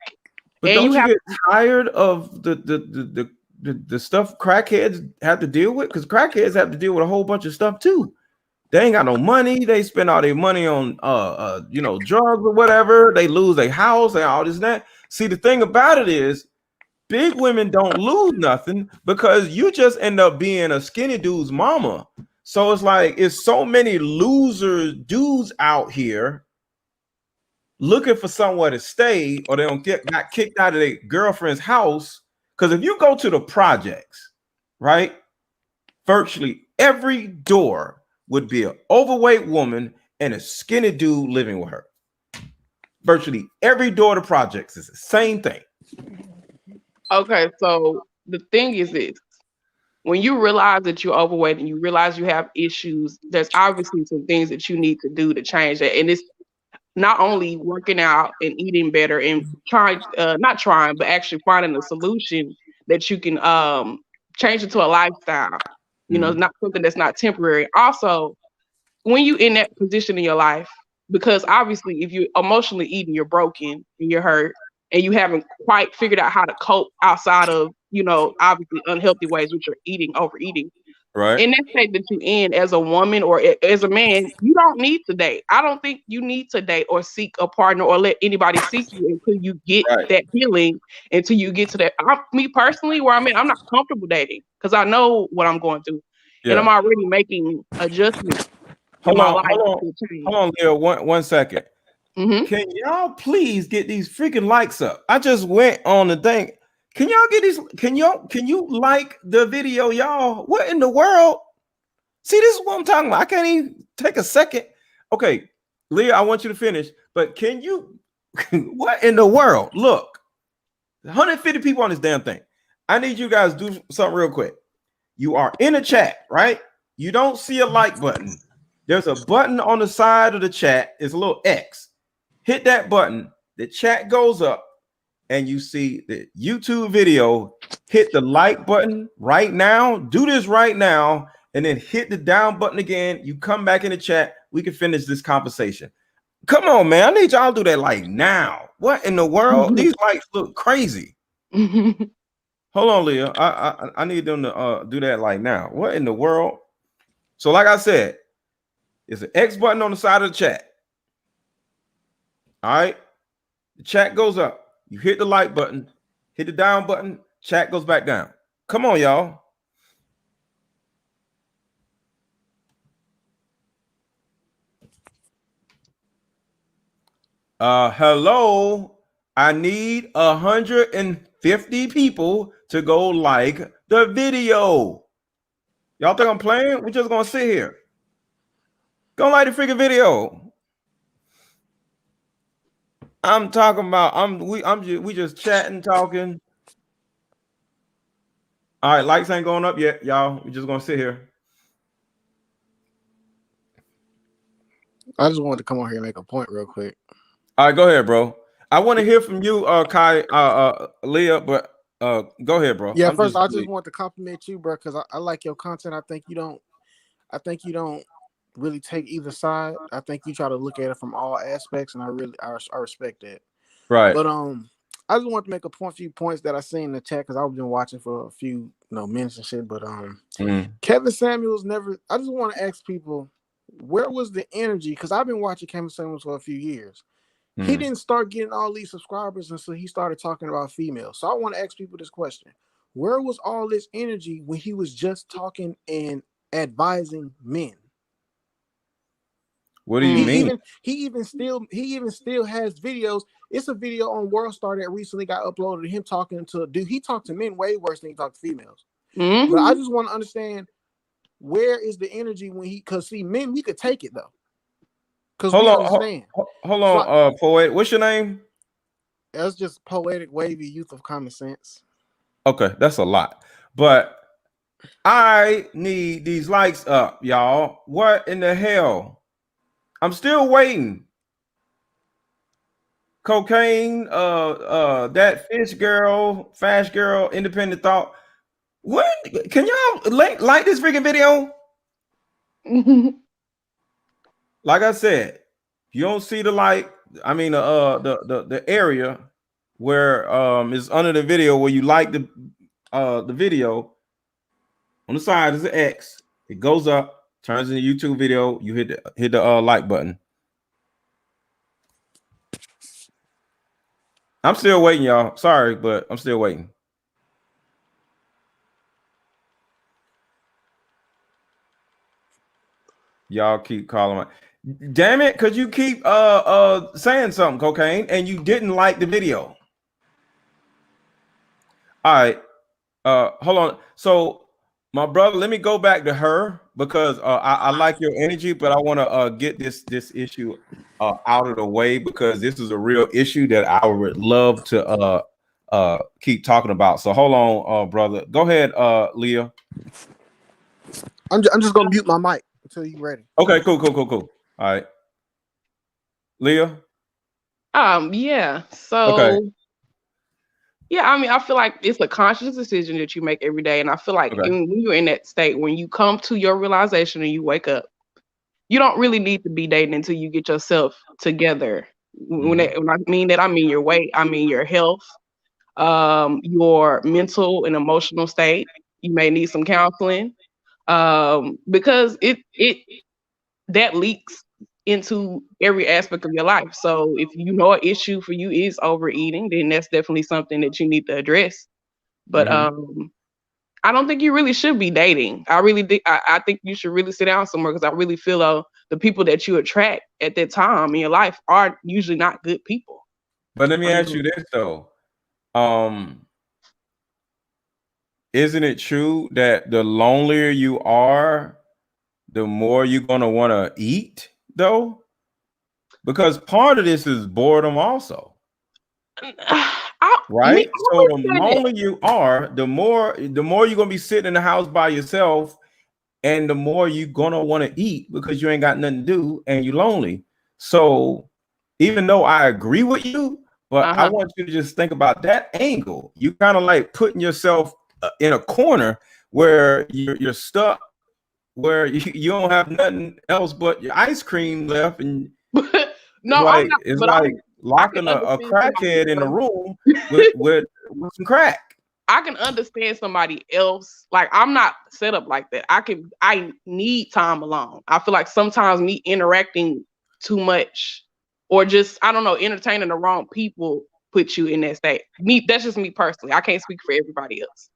But and don't you get tired of the stuff crackheads have to deal with? Because crackheads have to deal with a whole bunch of stuff too. They ain't got no money. They spend all their money on drugs or whatever. They lose their house and all this and that. See, the thing about it is big women don't lose nothing because you just end up being a skinny dude's mama. So it's like it's so many loser dudes out here looking for somewhere to stay, or they don't got kicked out of their girlfriend's house. Because if you go to the projects, right, virtually every door would be an overweight woman and a skinny dude living with her. Virtually every door to projects is the same thing. Okay, so the thing is this. When you realize that you're overweight and you realize you have issues, there's obviously some things that you need to do to change that. And it's not only working out and eating better and not trying, but actually finding a solution that you can change it to a lifestyle. Not something that's not temporary. Also, when you in that position in your life, because obviously if you're emotionally eating, you're broken and you're hurt and you haven't quite figured out how to cope outside of, obviously unhealthy ways, which are overeating. Right. In that state that you're in as a woman or as a man, you don't need to date. I don't think you need to date or seek a partner or let anybody seek you until you get that healing, until you get to that. Me personally, where I'm at, I'm not comfortable dating because I know what I'm going through. Yeah. And I'm already making adjustments. Hold on, Leo. One second. Mm-hmm. Can y'all please get these freaking likes up? I just went on the thing. Can y'all get these? Can you like the video, y'all? What in the world? See, this is what I'm talking about. I can't even take a second. Okay, Leah, I want you to finish, but can you? What in the world? Look, 150 people on this damn thing. I need you guys to do something real quick. You are in a chat, right? You don't see a like button. There's a button on the side of the chat. It's a little X. Hit that button. The chat goes up. And you see the YouTube video hit the like button right now. Do this right now, and then hit the down button again. You come back in the chat. We can finish this conversation. Come on, man. I need y'all to do that like now. What in the world? These likes look crazy. Hold on, Leah. I need them to do that like now. What in the world? So, like I said, there's an X button on the side of the chat. All right. The chat goes up. You hit the like button, hit the down button, chat goes back down. Come on, y'all. Hello. I need 150 people to go like the video. Y'all think I'm playing? We're just gonna sit here. Go like the freaking video. I'm talking about we just chatting, talking. All right, likes ain't going up yet, y'all. We're just gonna sit here. I just wanted to come on here and make a point real quick. All right, go ahead, bro. I want to hear from you, Kai, Leah, but go ahead, bro. Yeah, I just want to compliment you, bro, because I like your content. I think you don't really take either side. I think you try to look at it from all aspects, and I respect that. Right. But I just want to make a few points that I seen in the chat because I've been watching for a few minutes and shit. But Kevin Samuels never. I just want to ask people, where was the energy? Because I've been watching Kevin Samuels for a few years. He didn't start getting all these subscribers until he started talking about females. So I want to ask people this question. Where was all this energy when he was just talking and advising men? What do you mean? He even still has videos. It's a video on WorldStar that recently got uploaded of him talking to a dude. He talked to men way worse than he talked to females. But I just want to understand, where is the energy when because see, men, we could take it though. Because we understand. Hold on, poet. What's your name? That's just Poetic Wavy Youth of Common Sense. Okay, that's a lot. But I need these likes up, y'all. What in the hell? I'm still waiting. Cocaine, that fish girl, fast girl, independent thought. What can y'all like this freaking video? Like I said, you don't see the like. I mean, the area where is under the video where you like the video. On the side is an X. It goes up, turns into a YouTube video. You hit the like button. I'm still waiting, y'all. Sorry, but I'm still waiting. Y'all keep calling my damn it, because you keep saying something, Cocaine, and you didn't like the video. All right. Hold on. So my brother, let me go back to her because I like your energy, but I want to get this issue out of the way because this is a real issue that I would love to keep talking about. So hold on, brother. Go ahead, Leah. I'm just gonna mute my mic until you're ready. Okay, cool. All right. Leah? Yeah. So okay. Yeah, I mean, I feel like it's a conscious decision that you make every day. And I feel like when you're in that state, when you come to your realization and you wake up, you don't really need to be dating until you get yourself together. When I mean that, I mean your weight, I mean your health, your mental and emotional state. You may need some counseling because that leaks into every aspect of your life. So if you know an issue for you is overeating, then that's definitely something that you need to address. But I don't think you really should be dating. I think you should really sit down somewhere because I really feel the people that you attract at that time in your life are usually not good people. But let me ask you this though. Isn't it true that the lonelier you are, the more you're gonna want to eat though? Because part of this is boredom also. Right? So the lonelier you are, the more you're gonna be sitting in the house by yourself, and the more you're gonna want to eat because you ain't got nothing to do and you're lonely. So even though I agree with you, but I want you to just think about that angle. You kind of like putting yourself in a corner where you're stuck, where you don't have nothing else but your ice cream left, and No, I'm not. it's But like I can locking a understand somebody crackhead in a else. room with some crack. I can understand somebody else. Like, I'm not set up like that. I need time alone. I feel like sometimes me interacting too much or just, I don't know, entertaining the wrong people put you in that state. That's just me personally. I can't speak for everybody else.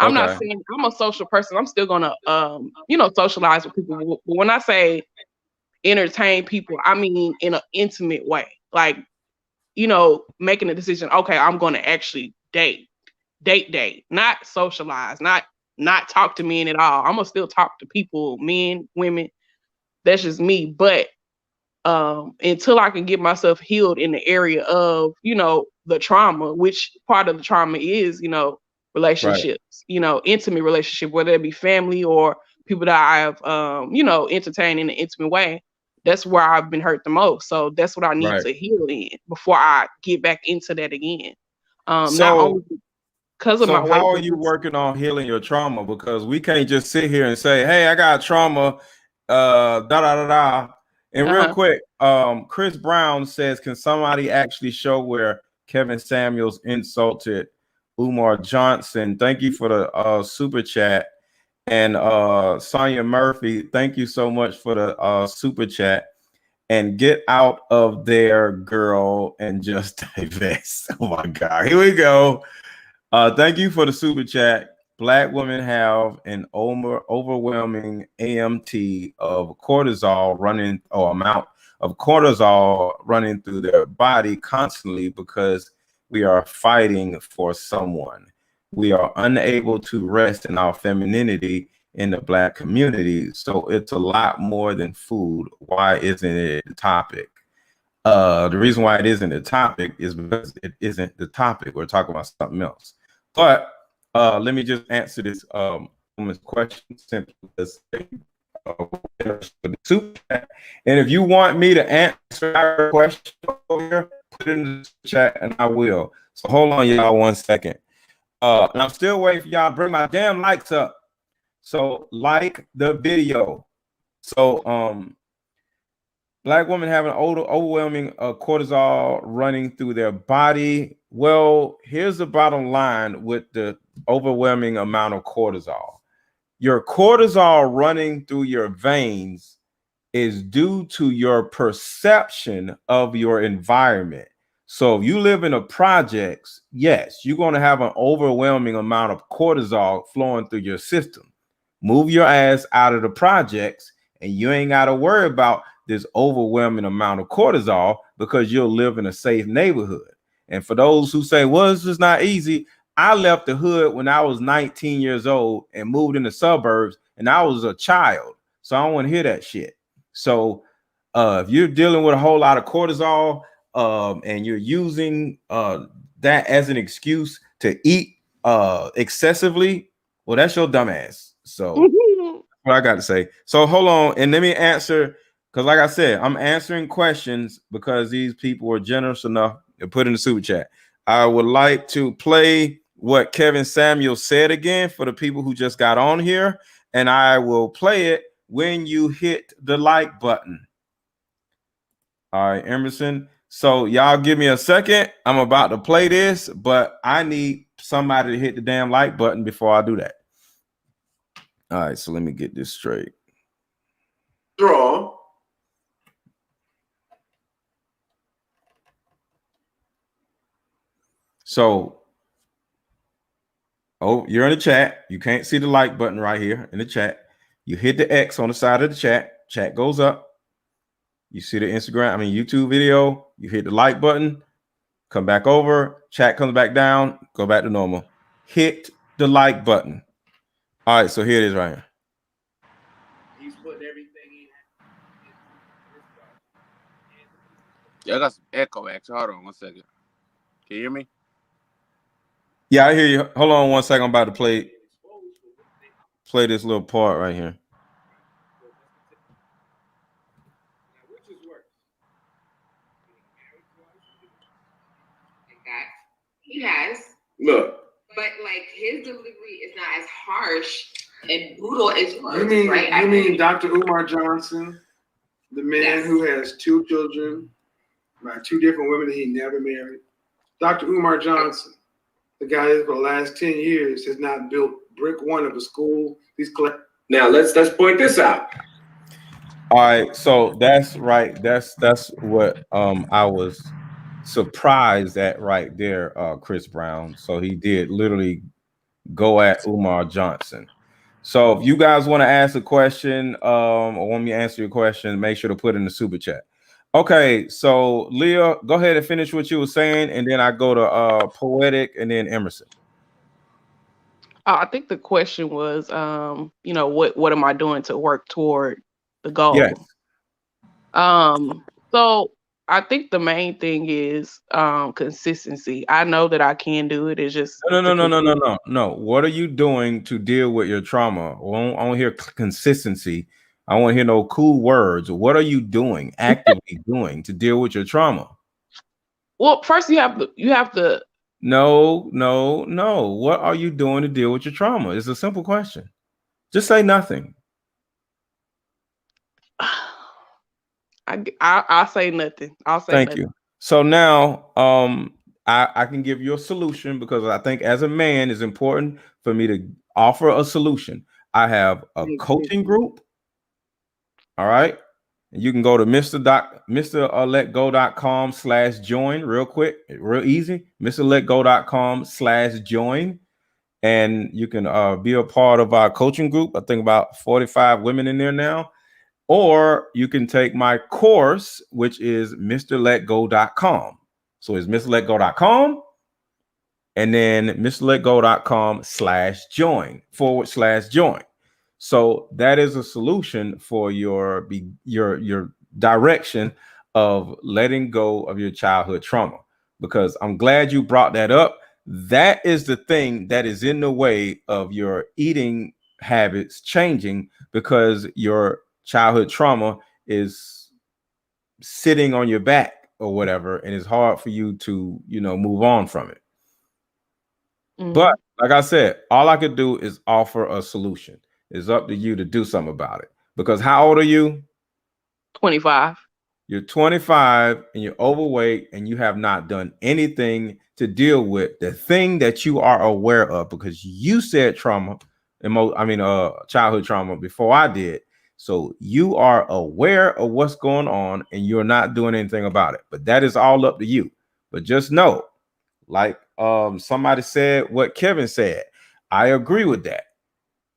I'm not Okay. saying I'm a social person. I'm still gonna socialize with people. But when I say entertain people, I mean in an intimate way. Like, making a decision, okay, I'm gonna actually date, not socialize, not talk to men at all. I'm gonna still talk to people, men, women. That's just me. But until I can get myself healed in the area of, the trauma, which part of the trauma is, Right. relationships, intimate relationship, whether it be family or people that I have, entertained in an intimate way. That's where I've been hurt the most. So that's what I need Right. to heal in before I get back into that again. Not So only because of my weight, how are but you working on healing your trauma? Because we can't just sit here and say, "Hey, I got trauma." Da da da da. And real quick, Chris Brown says, "Can somebody actually show where Kevin Samuels insulted Umar Johnson?" Thank you for the super chat. And Sonia Murphy, thank you so much for the super chat. And get out of there, girl, and just divest. Oh my God, here we go. Thank you for the super chat. Black women have an overwhelming AMT of cortisol running, or amount of cortisol running through their body constantly because we are fighting for someone. We are unable to rest in our femininity in the Black community. So it's a lot more than food. Why isn't it a topic? The reason why it isn't a topic is because it isn't the topic. We're talking about something else. But let me just answer this woman's question simply as and if you want me to answer our question over here, put it in the chat and I will. So hold on, y'all, 1 second. And I'm still waiting for y'all to bring my damn likes up. So like the video. So Black women have an overwhelming cortisol running through their body. Well, here's the bottom line with the overwhelming amount of cortisol. Your cortisol running through your veins is due to your perception of your environment. So if you live in a projects, yes, you're going to have an overwhelming amount of cortisol flowing through your system. Move your ass out of the projects and you ain't got to worry about this overwhelming amount of cortisol because you'll live in a safe neighborhood. And for those who say, well, it's just not easy. I left the hood when I was 19 years old and moved in the suburbs and I was a child. So I don't want to hear that shit. So if you're dealing with a whole lot of cortisol and you're using that as an excuse to eat excessively, well, that's your dumb ass. So what I got to say. So hold on and let me answer, because like I said, I'm answering questions because these people were generous enough to put in the super chat. I would like to play what Kevin Samuel said again for the people who just got on here, and I will play it when you hit the like button. All right, Emerson. So y'all give me a second. I'm about to play this, but I need somebody to hit the damn like button before I do that. All right, so let me get this straight. Draw. So, you're in the chat. You can't see the like button right here in the chat. You hit the X on the side of the chat. Chat goes up. You see the YouTube video. You hit the like button. Come back over. Chat comes back down. Go back to normal. Hit the like button. All right, so here it is right here. He's putting everything in. Yeah, I got some echo, actually. Hold on 1 second. Can you hear me? Yeah, I hear you. Hold on 1 second. I'm about to play this little part right here. Which is worse? He has. Look. But like his delivery is not as harsh and brutal as yours. You mean right? you mean Dr. Umar Johnson, the man who has 2 children by 2 different women that he never married? Dr. Umar Johnson, the guy that for the last 10 years has not built brick one of a school. Now let's point this out. All right, so that's right. That's what I was surprised at right there, Chris Brown. So he did literally go at Umar Johnson. So if you guys want to ask a question or want me to answer your question, make sure to put in the super chat. Okay, so Leah, go ahead and finish what you were saying, and then I go to Poetic and then Emerson. I think the question was, what am I doing to work toward the goal? Yes. So I think the main thing is consistency. I know that I can do it. It's just No. What are you doing to deal with your trauma? I want to hear consistency. I want to hear no cool words. What are you doing, actively doing to deal with your trauma? Well, first you have to. No. What are you doing to deal with your trauma? It's a simple question. Just say nothing. I'll say nothing. I'll say Thank nothing. you. So now I can give you a solution because I think as a man it's important for me to offer a solution. I have a coaching group. All right. You can go to MrLetGo.com/join real quick, real easy. MrLetGo.com/join. And you can be a part of our coaching group. I think about 45 women in there now. Or you can take my course, which is MrLetGo.com. So it's MrLetGo.com and then MrLetGo.com/join. So that is a solution for your direction of letting go of your childhood trauma. Because I'm glad you brought that up. That is the thing that is in the way of your eating habits changing because your childhood trauma is sitting on your back or whatever, and it's hard for you to, move on from it. But like I said, all I could do is offer a solution. It's up to you to do something about it. Because how old are you? 25. You're 25 and you're overweight and you have not done anything to deal with the thing that you are aware of because you said childhood trauma before I did. So you are aware of what's going on and you're not doing anything about it. But that is all up to you. But just know, like somebody said, what Kevin said, I agree with that.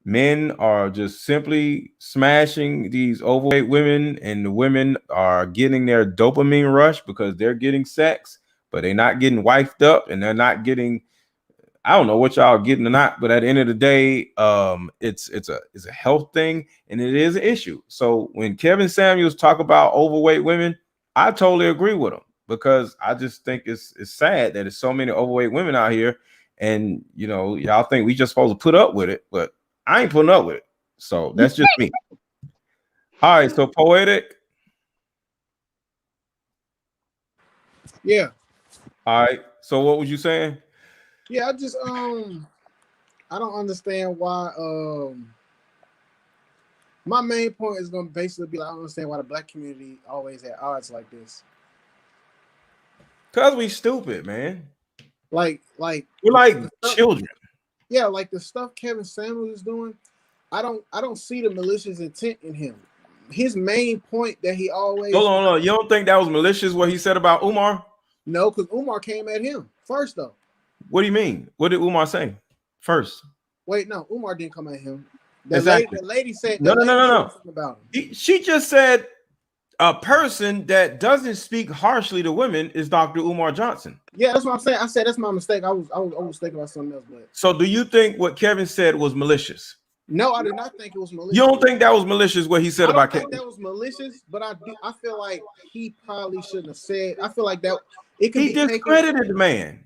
Men are just simply smashing these overweight women, and the women are getting their dopamine rush because they're getting sex, but they're not getting wifed up, and they're not getting, I don't know what y'all are getting or not, but at the end of the day, it's a health thing, and it is an issue. So when Kevin Samuels talk about overweight women, I totally agree with him because I just think it's sad that there's so many overweight women out here, and y'all think we just supposed to put up with it, but I ain't putting up with it. So that's just me. All right. So Poetic. Yeah. All right. So what was you saying? Yeah, I just I don't understand why my main point is gonna basically be like I don't understand why the black community always at odds like this. Cause we stupid, man. Like we're like children. Yeah, like the stuff Kevin Samuels is doing, I don't see the malicious intent in him. His main point that he always Hold on. You don't think that was malicious what he said about Umar? No, because Umar came at him first though. What do you mean? What did Umar say first? Wait, no, Umar didn't come at him. Exactly. The lady said no. About him. She just said a person that doesn't speak harshly to women is Dr. Umar Johnson. Yeah, that's what I'm saying. I said that's my mistake. I was thinking about something else. But so do you think what Kevin said was malicious? No, I did not think it was malicious. You don't think that was malicious what he said about Kevin? That was malicious, but I feel like he probably shouldn't have said. I feel like that it could he be discredited the man.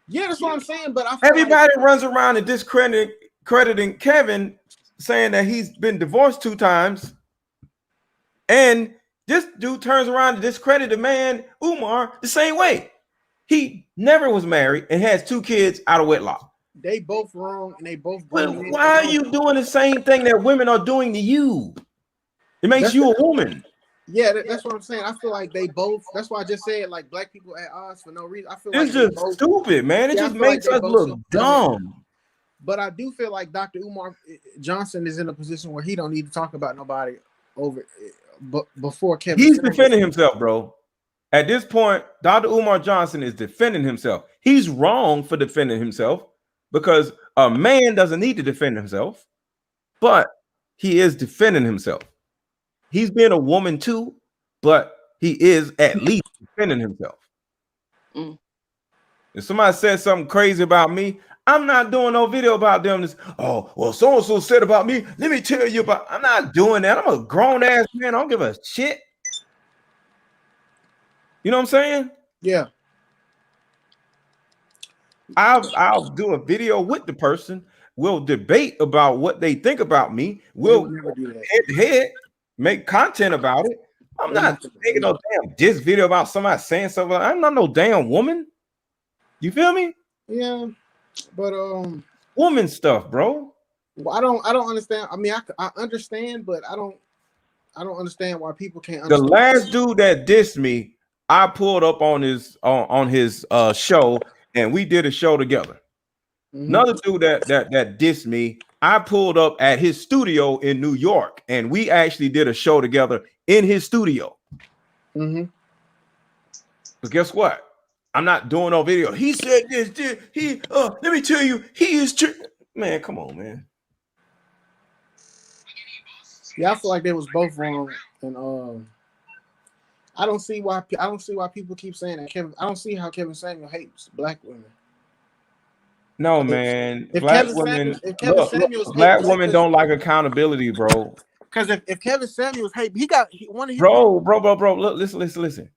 Yeah, that's what I'm saying. But I feel everybody runs around and discrediting Kevin, saying that he's been divorced 2 times, and this dude turns around to discredit the man Umar the same way. He never was married and has 2 kids out of wedlock. they both wrong and they both Well, bring men. why are you doing the same thing that women are doing to you? It makes you a woman. Yeah, that's what I'm saying. I feel like they both. That's why I just said like black people at odds for no reason. I feel like It's just stupid, man. It just makes us look dumb. But I do feel like Dr. Umar Johnson is in a position where he don't need to talk about nobody over. But before Kevin, he's defending himself, bro. At this point, Dr. Umar Johnson is defending himself. He's wrong for defending himself because a man doesn't need to defend himself, but he is defending himself. He's being a woman too, but he is at least defending himself. If somebody says something crazy about me, I'm not doing no video about them. Oh, well, so-and-so said about me. Let me tell you about. I'm not doing that. I'm a grown-ass man. I don't give a shit. You know what I'm saying? Yeah. I'll do a video with the person. We'll debate about what they think about me. We'll head make content about it. I'm not making no damn diss video about somebody saying something. I'm not no damn woman. You feel me? Yeah, but woman stuff, bro. Well, I don't understand. I mean, I understand, but I don't understand why people can't The understand. last dude that dissed me, I pulled up on his show, and we did a show together. Another dude that dissed me, I pulled up at his studio in New York, and we actually did a show together in his studio. But guess what? I'm not doing no video. He said this. Let me tell you, he is true. Man, come on, man. Yeah, I feel like they was both wrong, and I don't see why people keep saying that. I don't see how Kevin Samuel hates black women. No, man. If black Kevin women, Samuels, look, black women don't like accountability, bro. Because if Kevin Samuels hate, he got one of his bro. Look, listen.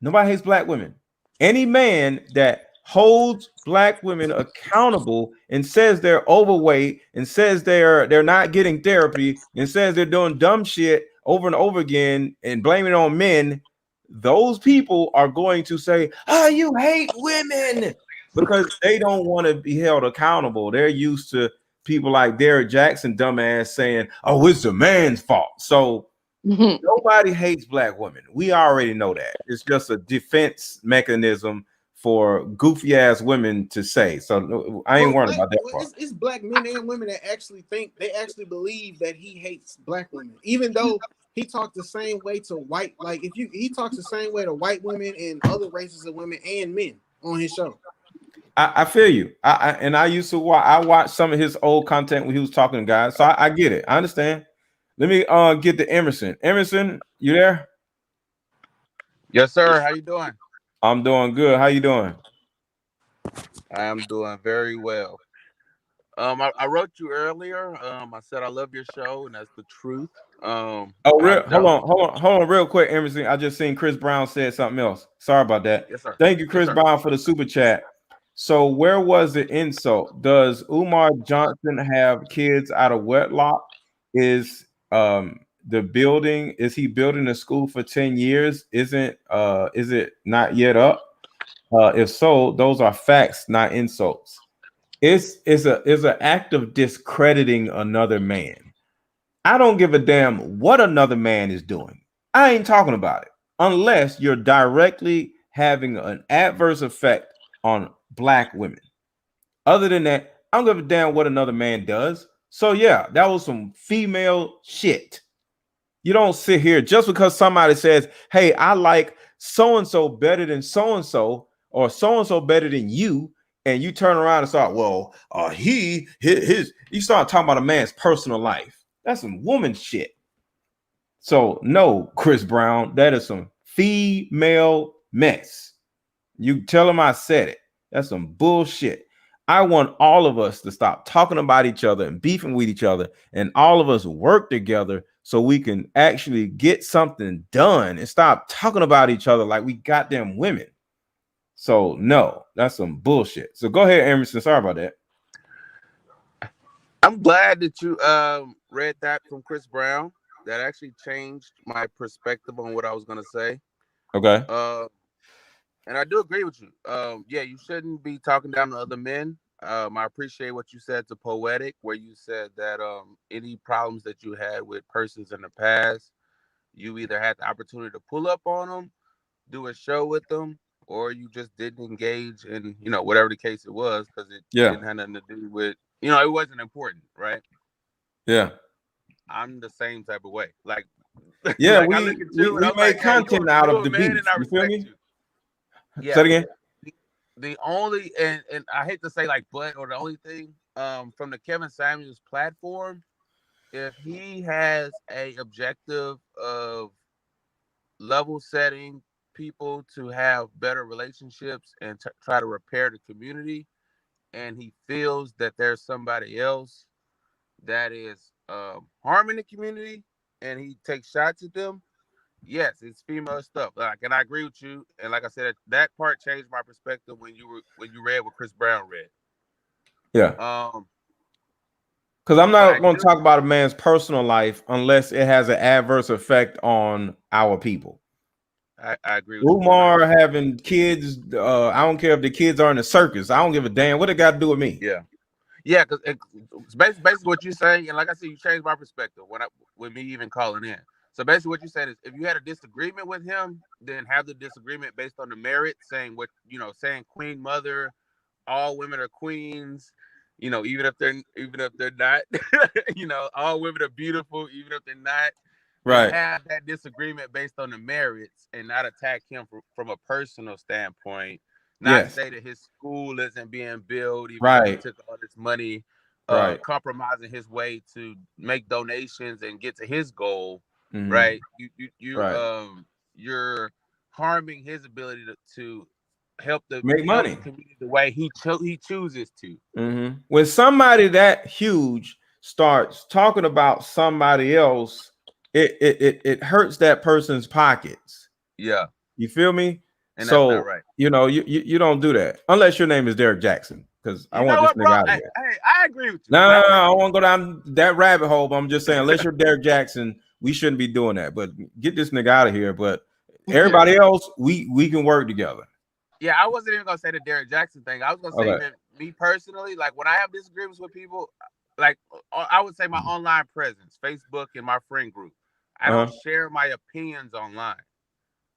Nobody hates black women. Any man that holds black women accountable and says they're overweight and says they're not getting therapy and says they're doing dumb shit over and over again and blaming it on men, those people are going to say, "Oh, you hate women," because they don't want to be held accountable. They're used to people like Derrick Jackson, dumbass, saying, "Oh, it's the man's fault." So nobody hates black women. We already know that. It's just a defense mechanism for goofy ass women to say. So I ain't worried about that part. It's black men and women that actually believe that he hates black women, even though he talks the same way to white. Like he talks the same way to white women and other races of women and men on his show. I feel you. I used to watch. I watched some of his old content when he was talking to guys. So I get it. I understand. Let me get to Emerson. Emerson, you there? Yes, sir. How you doing? I'm doing good. How you doing? I am doing very well. I wrote you earlier. I said I love your show, and that's the truth. Hold on, real quick, Emerson. I just seen Chris Brown said something else. Sorry about that. Yes, sir. Thank you, Chris Brown, for the super chat. So where was the insult? Does Umar Johnson have kids out of wedlock? Is the building, is he building a school for 10 years? Is it not yet up? If so, those are facts, not insults. It's an act of discrediting another man. I don't give a damn what another man is doing. I ain't talking about it unless you're directly having an adverse effect on black women. Other than that, I don't give a damn what another man does. So yeah, that was some female shit. You don't sit here just because somebody says, "Hey, I like so-and-so better than so-and-so," or "so-and-so better than you," and you turn around and start, "Well, you start talking about a man's personal life." That's some woman shit. So no, Chris Brown, that is some female mess. You tell him I said it. That's some bullshit. I want all of us to stop talking about each other and beefing with each other, and all of us work together so we can actually get something done and stop talking about each other like we goddamn women. So no, that's some bullshit. So go ahead, Emerson. Sorry about that. I'm glad that you read that from Chris Brown. That actually changed my perspective on what I was gonna say. Okay. And I do agree with you. Yeah, you shouldn't be talking down to other men. I appreciate what you said to Poetic, where you said that any problems that you had with persons in the past, you either had the opportunity to pull up on them, do a show with them, or you just didn't engage in, whatever the case it was, because it Yeah. didn't have nothing to do with, it wasn't important, right? Yeah. I'm the same type of way. Like, Yeah, like I look at you and we I'm make like, hey, content out you of a the man beef. and I You feel respect me? you. Say Yeah. it again. The only and I hate to say like but or the only thing from the Kevin Samuels platform, if he has a objective of level setting people to have better relationships and try to repair the community, and he feels that there's somebody else that is harming the community and he takes shots at them, yes, it's female stuff. Like, and I agree with you. And like I said, that part changed my perspective when you read what Chris Brown read. Yeah. Um, Because I'm but not I going to do. talk about a man's personal life unless it has an adverse effect on our people. I agree with you Umar 100%. having kids, I don't care if the kids are in the circus. I don't give a damn what it got to do with me. Yeah, yeah, because it's basically what you're saying, and like I said, you changed my perspective with me even calling in. So basically, what you're saying is, if you had a disagreement with him, then have the disagreement based on the merit, saying saying Queen Mother, all women are queens, even if they're not, all women are beautiful, even if they're not. But Right. have that disagreement based on the merits and not attack him from a personal standpoint. Not Yes. say that his school isn't being built, even though he Right. took all this money, Right. compromising his way to make donations and get to his goal. Mm-hmm. Right? Right. You're harming his ability to help the Make money. community the way he chooses to. Mm-hmm. When somebody that huge starts talking about somebody else, it hurts that person's pockets. Yeah, You feel me? and that's not So right. you don't do that unless your name is Derek Jackson, because I You want know this what, nigga bro? out of Hey, here. I agree with you. No, I don't want to go down that rabbit hole. But I'm just saying, unless you're Derek Jackson, we shouldn't be doing that. But get this nigga out of here. But everybody else, we can work together. Yeah, I wasn't even gonna say the Derek Jackson thing. I was gonna say Okay. even me personally, like when I have disagreements with people, like I would say my online presence, Facebook and my friend group. I don't share my opinions online.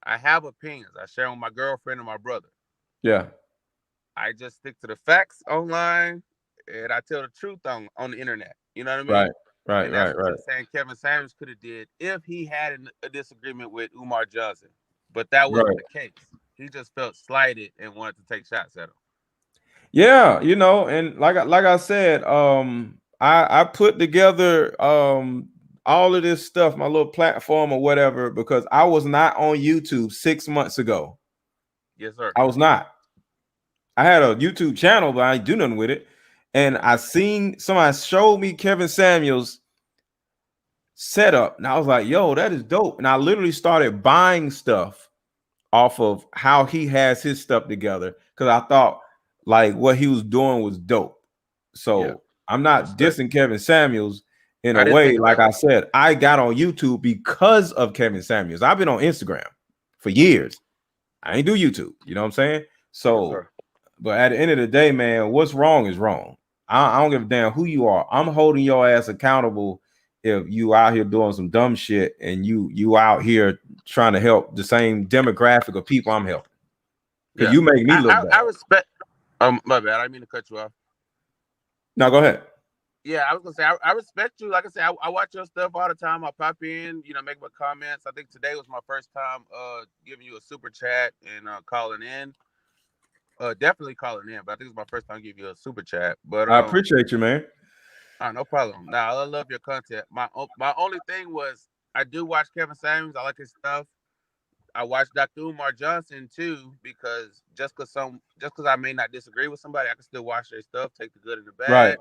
I have opinions. I share them with my girlfriend and my brother. Yeah. I just stick to the facts online and I tell the truth on the internet. You know what I mean? Right. And that's what you're saying Kevin Samuels could have did if he had a disagreement with Umar Johnson. But that wasn't the case. He just felt slighted and wanted to take shots at him. Yeah, and like I said, I put together all of this stuff, my little platform or whatever, because I was not on YouTube 6 months ago. Yes, sir. I was not. I had a YouTube channel, but I didn't do nothing with it. And I seen somebody showed me Kevin Samuels setup, and I was like, yo, that is dope. And I literally started buying stuff off of how he has his stuff together, because I thought like what he was doing was dope. So I'm not dissing Kevin Samuels in a way. Like I said, I got on YouTube because of Kevin Samuels. I've been on Instagram for years. I ain't do YouTube. You know what I'm saying? So, but at the end of the day, man, what's wrong is wrong. I don't give a damn who you are. I'm holding your ass accountable if you out here doing some dumb shit and you out here trying to help the same demographic of people I'm helping. Because you make me look bad. I respect. My bad. I didn't mean to cut you off. No, go ahead. Yeah, I was gonna say I respect you. Like I said, I watch your stuff all the time. I pop in, make my comments. I think today was my first time giving you a super chat and calling in. Definitely calling in, but I think it's my first time giving you a super chat. But I appreciate you, man. No problem. Now I love your content. My only thing was I do watch Kevin Samuels. I like his stuff. I watch Dr. Umar Johnson too, because just because I may not disagree with somebody, I can still watch their stuff, take the good and the bad. Right.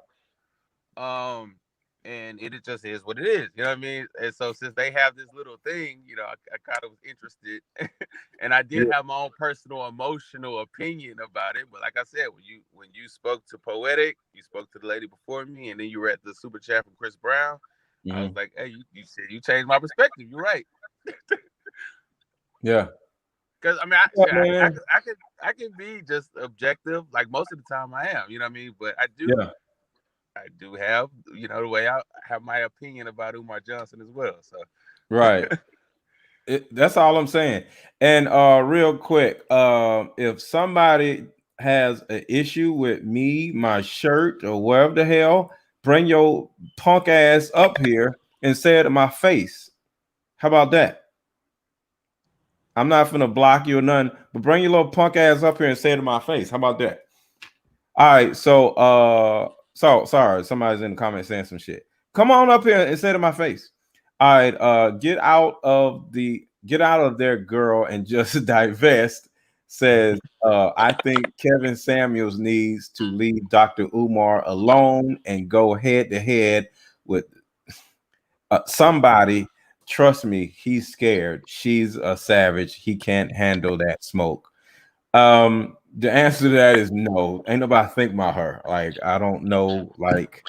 And it just is what it is. You know what I mean? And so since they have this little thing, I kind of was interested, and I did have my own personal emotional opinion about it. But like I said, when you spoke to Poetic, you spoke to the lady before me, and then you were at the super chat from Chris Brown. I was like, hey, you said you changed my perspective. You're right. Yeah. Because I mean, I can be just objective, like most of the time I am. You know what I mean? But I do have, you know, the way I have my opinion about Umar Johnson as well. So right. That's all I'm saying. And real quick, if somebody has an issue with me, my shirt, or whatever the hell, bring your punk ass up here and say it to my face. How about that? I'm not gonna block you or nothing, but bring your little punk ass up here and say it to my face. How about that? All right, so sorry, somebody's in the comments saying some shit. Come on up here and say it to my face. All right, get out of there, girl, and just divest. Says I think Kevin Samuels needs to leave Dr. Umar alone and go head to head with somebody. Trust me, he's scared. She's a savage. He can't handle that smoke. The answer to that is no. Ain't nobody think about her. Like, I don't know. Like,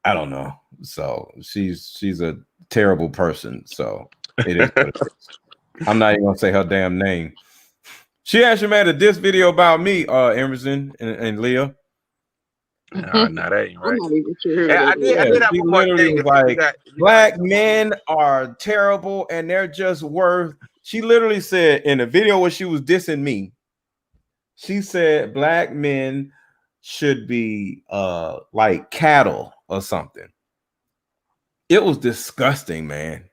I don't know. So she's a terrible person. So it is what it is. I'm not even gonna say her damn name. She actually made a diss video about me, Emerson and Leah. no, that ain't right. I'm not even sure. And I did have She one more literally thing. was like, black men are terrible and they're just worth. She literally said in a video where she was dissing me, she said black men should be like cattle or something. It was disgusting, man.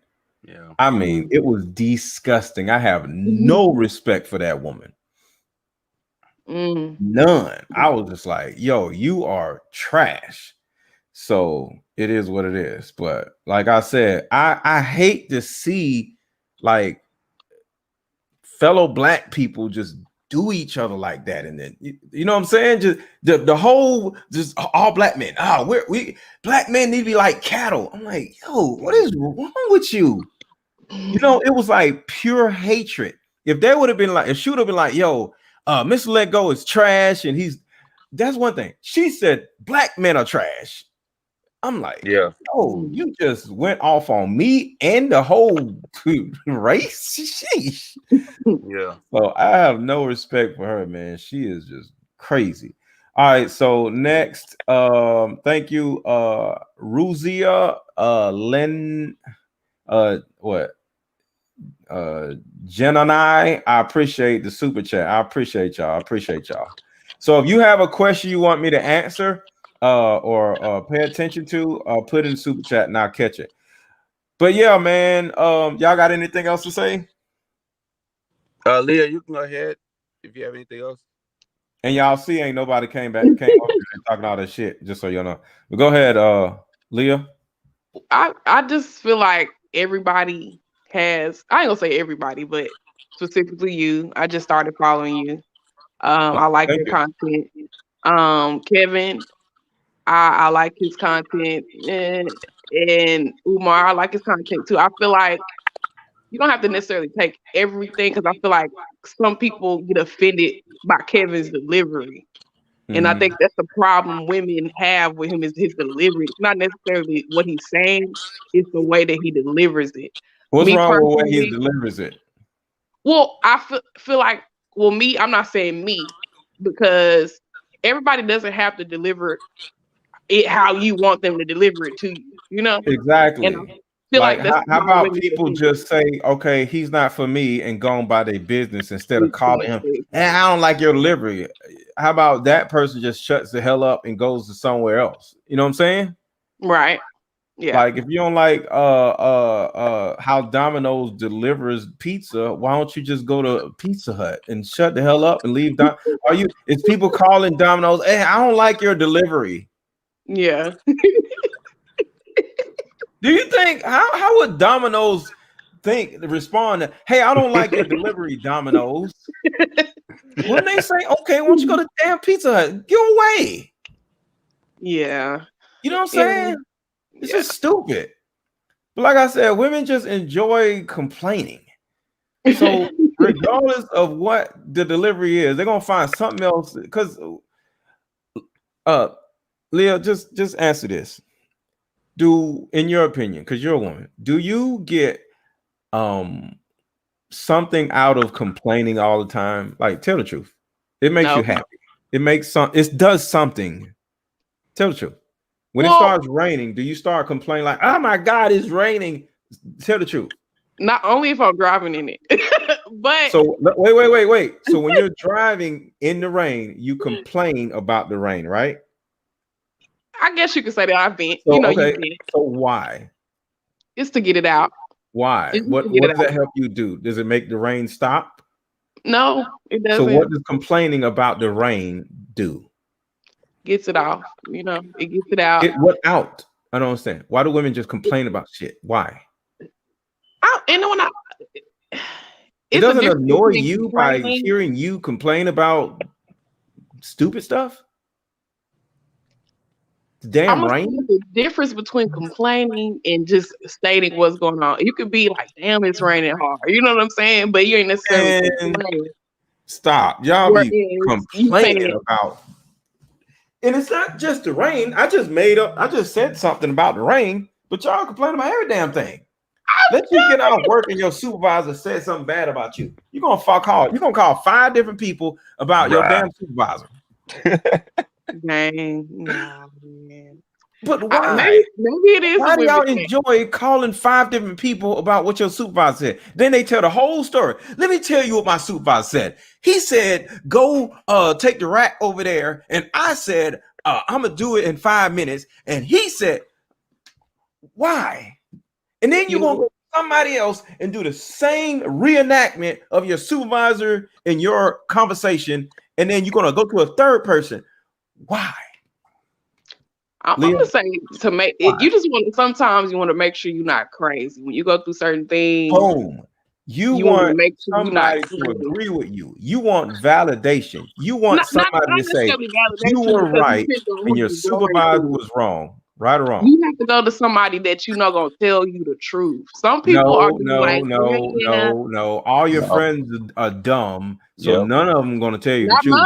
Yeah. I mean, it was disgusting. I have no respect for that woman. None. I was just like, yo, you are trash. So it is what it is. But like I said, I hate to see like fellow black people just do each other like that. And then you know what I'm saying? Just the whole just all black men. We black men need to be like cattle. I'm like, yo, what is wrong with you? You know, it was like pure hatred. If they would have been like, if she would have been like, yo, MrLetGo is trash, and that's one thing. She said black men are trash. I'm like, yeah. Oh, you just went off on me and the whole race. Sheesh. Yeah. So I have no respect for her, man. She is just crazy. All right, so next, thank you, Ruzia, Len, what? Jen and I appreciate the super chat. I appreciate y'all. So if you have a question you want me to answer or pay attention to, put in the super chat and I'll catch it. But yeah, man, y'all got anything else to say? Leah, you can go ahead if you have anything else. And y'all see, ain't nobody came up here and talking all that shit, just so you know. But go ahead, Leah. I just feel like everybody has, I ain't gonna say everybody, but specifically you. I just started following you. I like your content. Kevin, I like his content. And Umar, I like his content too. I feel like you don't have to necessarily take everything, because I feel like some people get offended by Kevin's delivery. And I think that's the problem women have with him, is his delivery. It's not necessarily what he's saying, it's the way that he delivers it. What's wrong with the way he delivers it? Well, I feel like, well, I'm not saying me, because everybody doesn't have to deliver it how you want them to deliver it to you, you know? Exactly. And I feel like that's how about people just say, okay, he's not for me, and go on by their business instead of calling him, and I don't like your delivery. How about that person just shuts the hell up and goes to somewhere else? You know what I'm saying? Right. Yeah. Like if you don't like how Domino's delivers pizza, why don't you just go to Pizza Hut and shut the hell up and leave? It's people calling Domino's, hey, I don't like your delivery. Yeah. Do you think how would Domino's respond to, hey, I don't like your delivery, Domino's? Wouldn't they say, okay, why don't you go to damn Pizza Hut? Get away. Yeah. You know what I'm saying? It's just stupid. But like I said, women just enjoy complaining. So regardless of what the delivery is, they're gonna find something else. Because Leah, just answer this. In your opinion, because you're a woman, do you get something out of complaining all the time? Like, tell the truth. It makes No. you happy. It does something. Tell the truth. When it starts raining, do you start complaining like, oh my God, it's raining? Tell the truth. Not only if I'm driving in it, but so wait. So when you're driving in the rain, you complain about the rain, right? I guess you could say that I've been. So, you okay. can. So why? It's to get it out. Why? What does that help you do? Does it make the rain stop? No, it doesn't. So what does complaining about the rain do? Gets it off. It gets it out. What out? I don't understand. Why do women just complain about shit? Why? It doesn't annoy you by hearing you complain about stupid stuff? Damn rain. The difference between complaining and just stating what's going on. You could be like, damn, it's raining hard. You know what I'm saying? But you ain't necessarily complaining. Stop. Y'all be complaining about. And it's not just the rain. I just said something about the rain, but y'all complain about every damn thing. Let you get out of work and your supervisor said something bad about you. You're gonna call 5 different people about your damn supervisor. Dang, no, man. But why? Maybe it is. Why do y'all enjoy calling 5 different people about what your supervisor said? Then they tell the whole story. Let me tell you what my supervisor said. He said, go take the rack over there. And I said, I'm going to do it in 5 minutes. And he said, why? And then you're going to go to somebody else and do the same reenactment of your supervisor in your conversation. And then you're going to go to a third person. Why? I'm gonna say to make it. You just want. Sometimes you want to make sure you're not crazy when you go through certain things. Boom. You want to make sure somebody to agree with you. You want validation. You want somebody to say you were right and your supervisor was wrong. Right or wrong? You have to go to somebody that gonna tell you the truth. Some people are no. All your friends are dumb, so none of them gonna tell you the truth.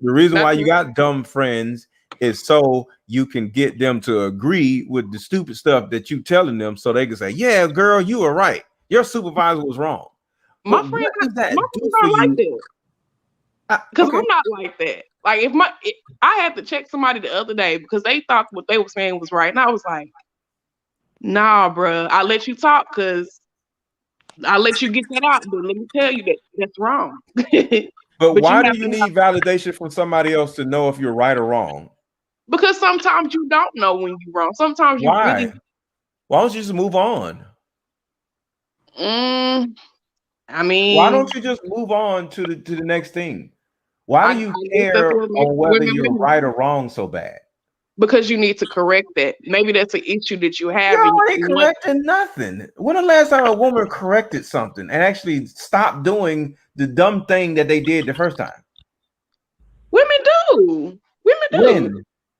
The reason why you got dumb friends is so you can get them to agree with the stupid stuff that you telling them, so they can say, "Yeah, girl, you were right. Your supervisor was wrong." My friends don't like that because I'm not like that. Like I had to check somebody the other day because they thought what they were saying was right, and I was like, "Nah, bro, I let you talk because I let you get that out, but let me tell you that's wrong." But why do you need validation from somebody else to know if you're right or wrong? Because sometimes you don't know when you're wrong. Sometimes you Why don't you just move on? I mean, why don't you just move on to the next thing? Why do you care on whether you're right or wrong so bad? Because you need to correct that. Maybe that's an issue that you have. You ain't correcting nothing. When the last time a woman corrected something and actually stopped doing the dumb thing that they did the first time? Women do.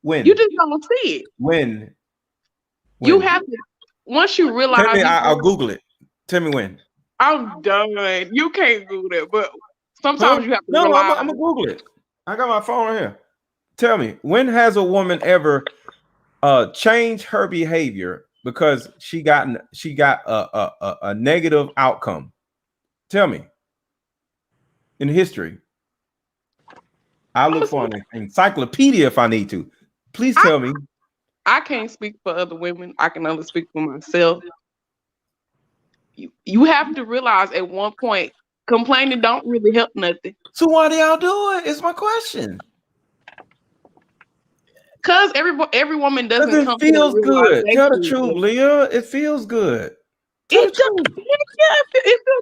When? You just don't see it. When? You have to, once you realize. Tell me, I'll Google it. Tell me when. I'm done. You can't Google it, but sometimes you have to. No, I'm gonna Google it. I got my phone right here. Tell me, when has a woman ever changed her behavior because she got a negative outcome? Tell me. In history. I'll look for an encyclopedia if I need to. Please tell me. I can't speak for other women. I can only speak for myself. You have to realize at one point, complaining don't really help nothing. So why do y'all do it? It's my question. Because every woman doesn't come. It feels good. Tell the truth, Leah. It feels good. It feels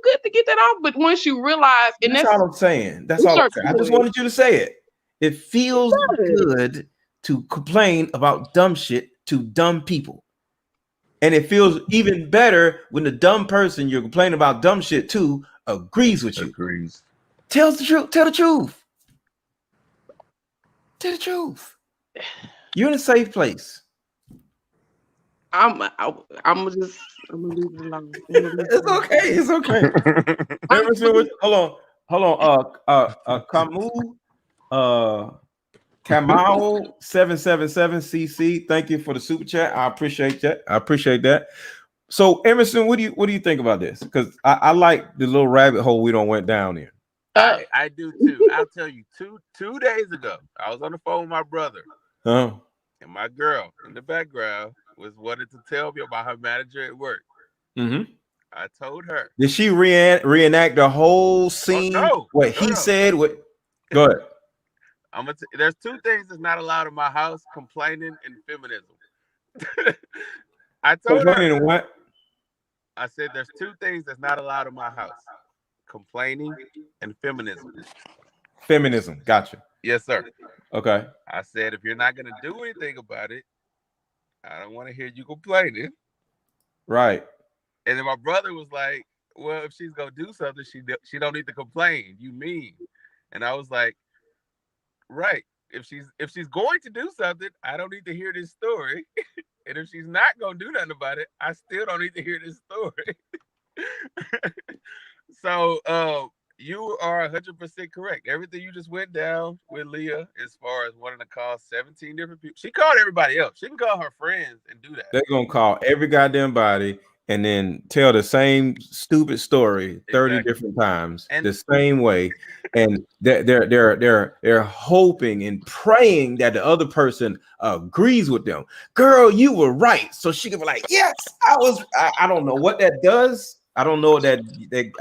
good to get that off. But once you realize, and that's all I'm saying. That's all I'm saying. I just wanted you to say it. It feels good to complain about dumb shit to dumb people. And it feels even better when the dumb person you're complaining about dumb shit to agrees with you. Tell the truth. Tell the truth. Tell the truth. You're in a safe place. I'm gonna leave it alone. It's okay. It's okay. Hold on. Kamau 777 CC. Thank you for the super chat. I appreciate that. So Emerson, what do you think about this? Because I like the little rabbit hole we don't went down in. I do too. I'll tell you, two days ago, I was on the phone with my brother, and my girl in the background was wanting to tell me about her manager at work. Mm-hmm. I told her. Did she reenact the whole scene? No, what he said? What? Go ahead. There's two things that's not allowed in my house: complaining and feminism. I told her. What? I said there's two things that's not allowed in my house: complaining and feminism. Feminism, gotcha. Yes, sir. Okay. I said if you're not gonna do anything about it, I don't want to hear you complaining. Right. And then my brother was like, "Well, if she's gonna do something, she don't need to complain. You mean?" And I was like, "Right. If she's going to do something, I don't need to hear this story. And if she's not gonna do nothing about it, I still don't need to hear this story." So you are 100% correct. Everything you just went down with Leah, as far as wanting to call 17 different people, she called everybody else. She can call her friends and do that. They're gonna call every goddamn body and then tell the same stupid story 30 different times, and the same way. And they're hoping and praying that the other person agrees with them. Girl, you were right. So she could be like, yes, I don't know what that does. I don't know that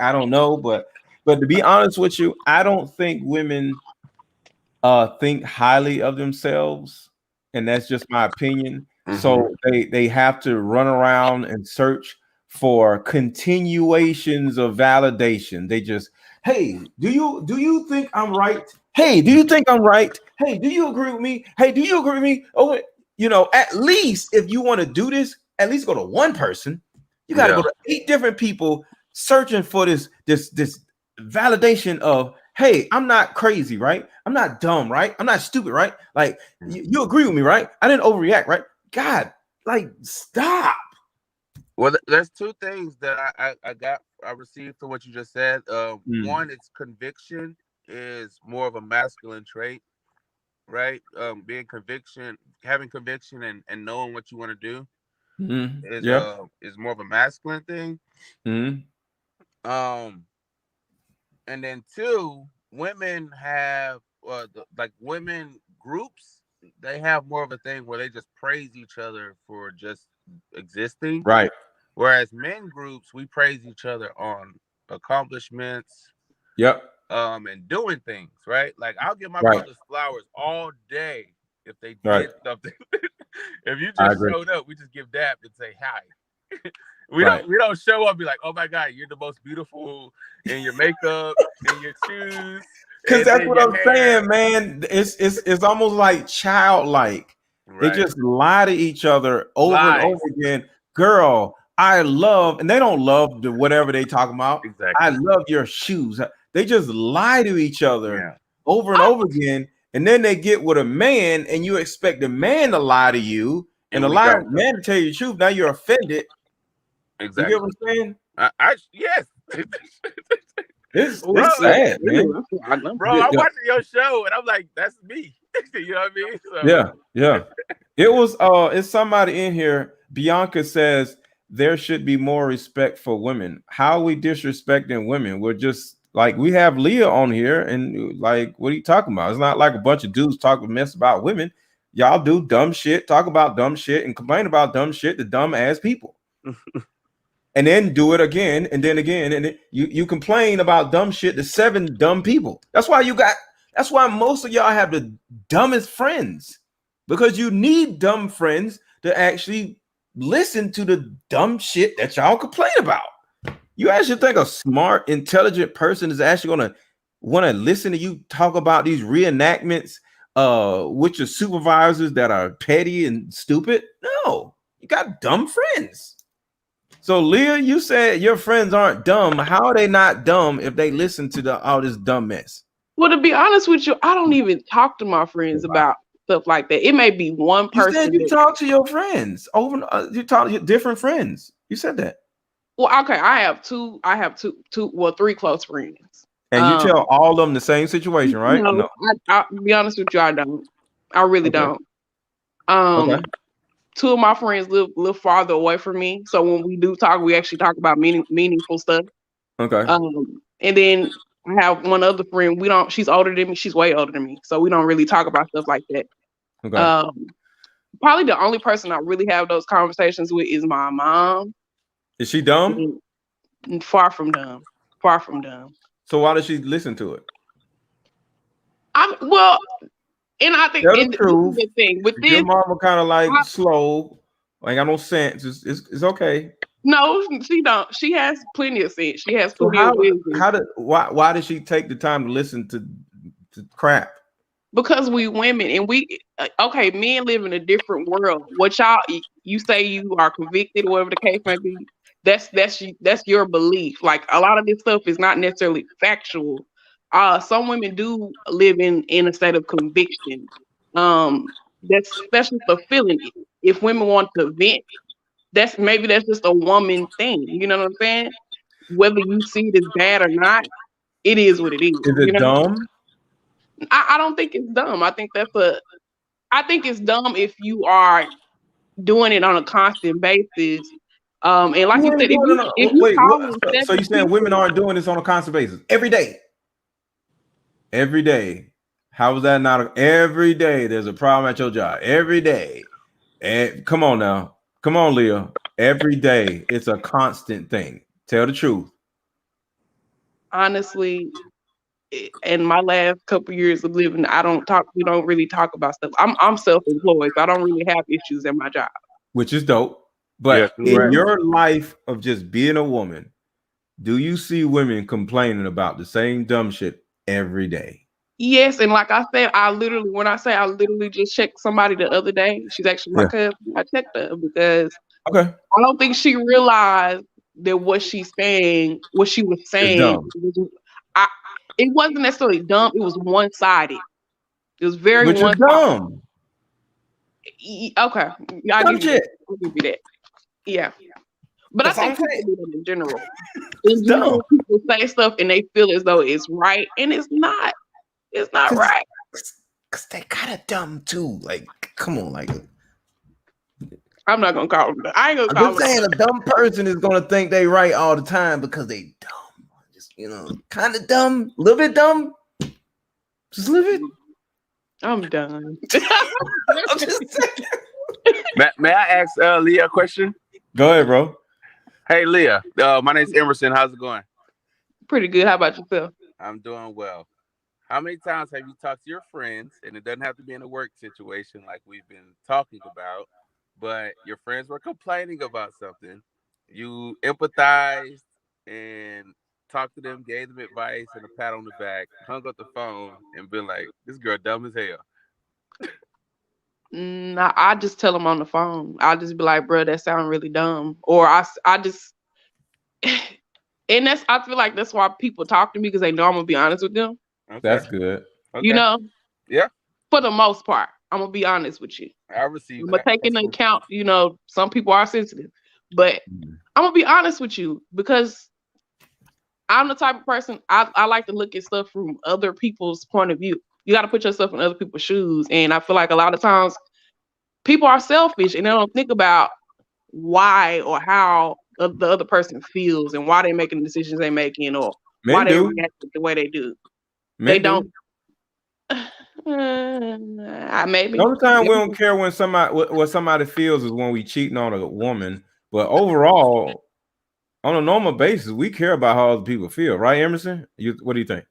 I don't know, but to be honest with you, I don't think women think highly of themselves, and that's just my opinion. Mm-hmm. So they have to run around and search for continuations of validation. They just, hey, do you think I'm right? Hey, do you think I'm right? Hey, do you agree with me? Hey, do you agree with me? Oh, at least if you want to do this, at least go to one person. You got to go to 8 different people searching for this validation of, hey, I'm not crazy, right? I'm not dumb, right? I'm not stupid, right? Like, you agree with me, right? I didn't overreact, right? God, like, stop. Well, there's two things that I received from what you just said. One, it's conviction is more of a masculine trait, right? Having conviction and knowing what you want to do is more of a masculine thing. And then two, women have women groups, they have more of a thing where they just praise each other for just existing. Right. Whereas men groups, we praise each other on accomplishments. Yep. And doing things, right? Like, I'll give my brothers flowers all day if they did something. If you just showed up, we just give dap and say hi. We don't show up and be like, oh my God, you're the most beautiful in your makeup, in your shoes. Because that's what I'm saying, man. It's almost like childlike. Right. They just lie to each other over and over again. Girl, I love, and they don't love whatever they talking about. Exactly. I love your shoes. They just lie to each other over and over again. And then they get with a man and you expect the man to lie to you and the man to tell you the truth. Now you're offended. Exactly. You get what I'm saying? Yes. It's sad, man. Bro, I'm watching your show and I'm like, that's me. You know what I mean? So. Yeah. It was it's somebody in here. Bianca says there should be more respect for women. How are we disrespecting women? We're just like, we have Leah on here, and like, what are you talking about? It's not like a bunch of dudes talking mess about women. Y'all do dumb shit, talk about dumb shit, and complain about dumb shit to dumb ass people. And then do it again, and then again, and then you complain about dumb shit to 7 dumb people. That's why most of y'all have the dumbest friends, because you need dumb friends to actually listen to the dumb shit that y'all complain about. You actually think a smart, intelligent person is actually going to want to listen to you talk about these reenactments with your supervisors that are petty and stupid? No, you got dumb friends. So Leah, you said your friends aren't dumb. How are they not dumb if they listen to all this dumb mess? Well, to be honest with you, I don't even talk to my friends about stuff like that. It may be one person. You said you talk to your friends you talk to your different friends. You said that. Well, okay, I have two, 3 close friends. And you tell all of them the same situation, right? No. I'll be honest with you, I don't. I really don't. Okay. two of my friends live a little farther away from me. So when we do talk, we actually talk about meaningful stuff. Okay. And then I have one other friend. She's older than me. She's way older than me. So we don't really talk about stuff like that. Okay. Probably the only person I really have those conversations with is my mom. Is she dumb? And far from dumb. Far from dumb. So why does she listen to it? And I think Tell the truth. The thing with this, your mama kind of like slow, ain't got no sense. It's okay. No, she don't. She has plenty of sense. She has plenty of wisdom. Why did she take the time to listen to crap? Because we women and okay, men live in a different world. What you say you are convicted or whatever the case may be, that's your belief. Like a lot of this stuff is not necessarily factual. Some women do live in a state of conviction. That's just a feeling. If women want to vent, that's just a woman thing. You know what I'm saying? Whether you see it as bad or not, it is what it is. Is it dumb? I don't think it's dumb. I think it's dumb if you are doing it on a constant basis. And like you said, so you're saying women aren't doing this on a constant basis every day? Every day. How is that not every day? There's a problem at your job every day. And come on now, come on, Leah. Every day, it's a constant thing. Tell the truth. Honestly, in my last couple years of living, we don't really talk about stuff. I'm self-employed, so I don't really have issues at my job. Which is dope. But in your life of just being a woman, do you see women complaining about the same dumb shit every day? Yes, and like I said, I literally just checked somebody the other day. She's actually my cousin. I checked her because I don't think she realized that what she was saying, it wasn't necessarily dumb. It was one-sided. It was very one-sided. Dumb. Okay, I'll give you that. Yeah, but I think people do that in general. In general, people say stuff and they feel as though it's right, and it's not. It's not right. Cause they kind of dumb too. Like, come on, like. I'm not gonna call them. I ain't gonna call them. I'm saying a dumb person is gonna think they right all the time because they dumb. Just kind of dumb, a little bit dumb. Just a little bit. I'm done. I'm just saying. May I ask Leah a question? Go ahead, bro. Hey, Leah. My name's Emerson. How's it going? Pretty good. How about yourself? I'm doing well. How many times have you talked to your friends, and it doesn't have to be in a work situation like we've been talking about, but your friends were complaining about something. You empathized and talked to them, gave them advice and a pat on the back, hung up the phone, and been like, this girl dumb as hell. No, I just tell them on the phone. I'll just be like, bro, that sounds really dumb. Or I just, and I feel like that's why people talk to me, because they know I'm going to be honest with them. Okay. That's good. Okay. You know? Yeah. For the most part, I'm going to be honest with you. I receive But taking into account, some people are sensitive. But I'm going to be honest with you, because I'm the type of person, I like to look at stuff from other people's point of view. You got to put yourself in other people's shoes. And I feel like a lot of times people are selfish and they don't think about why or how the other person feels and why they're making the decisions they're making, or why they react the way they do. They don't. Maybe. The only time we don't care what somebody feels is when we cheating on a woman. But overall, on a normal basis, we care about how other people feel, right, Emerson? What do you think?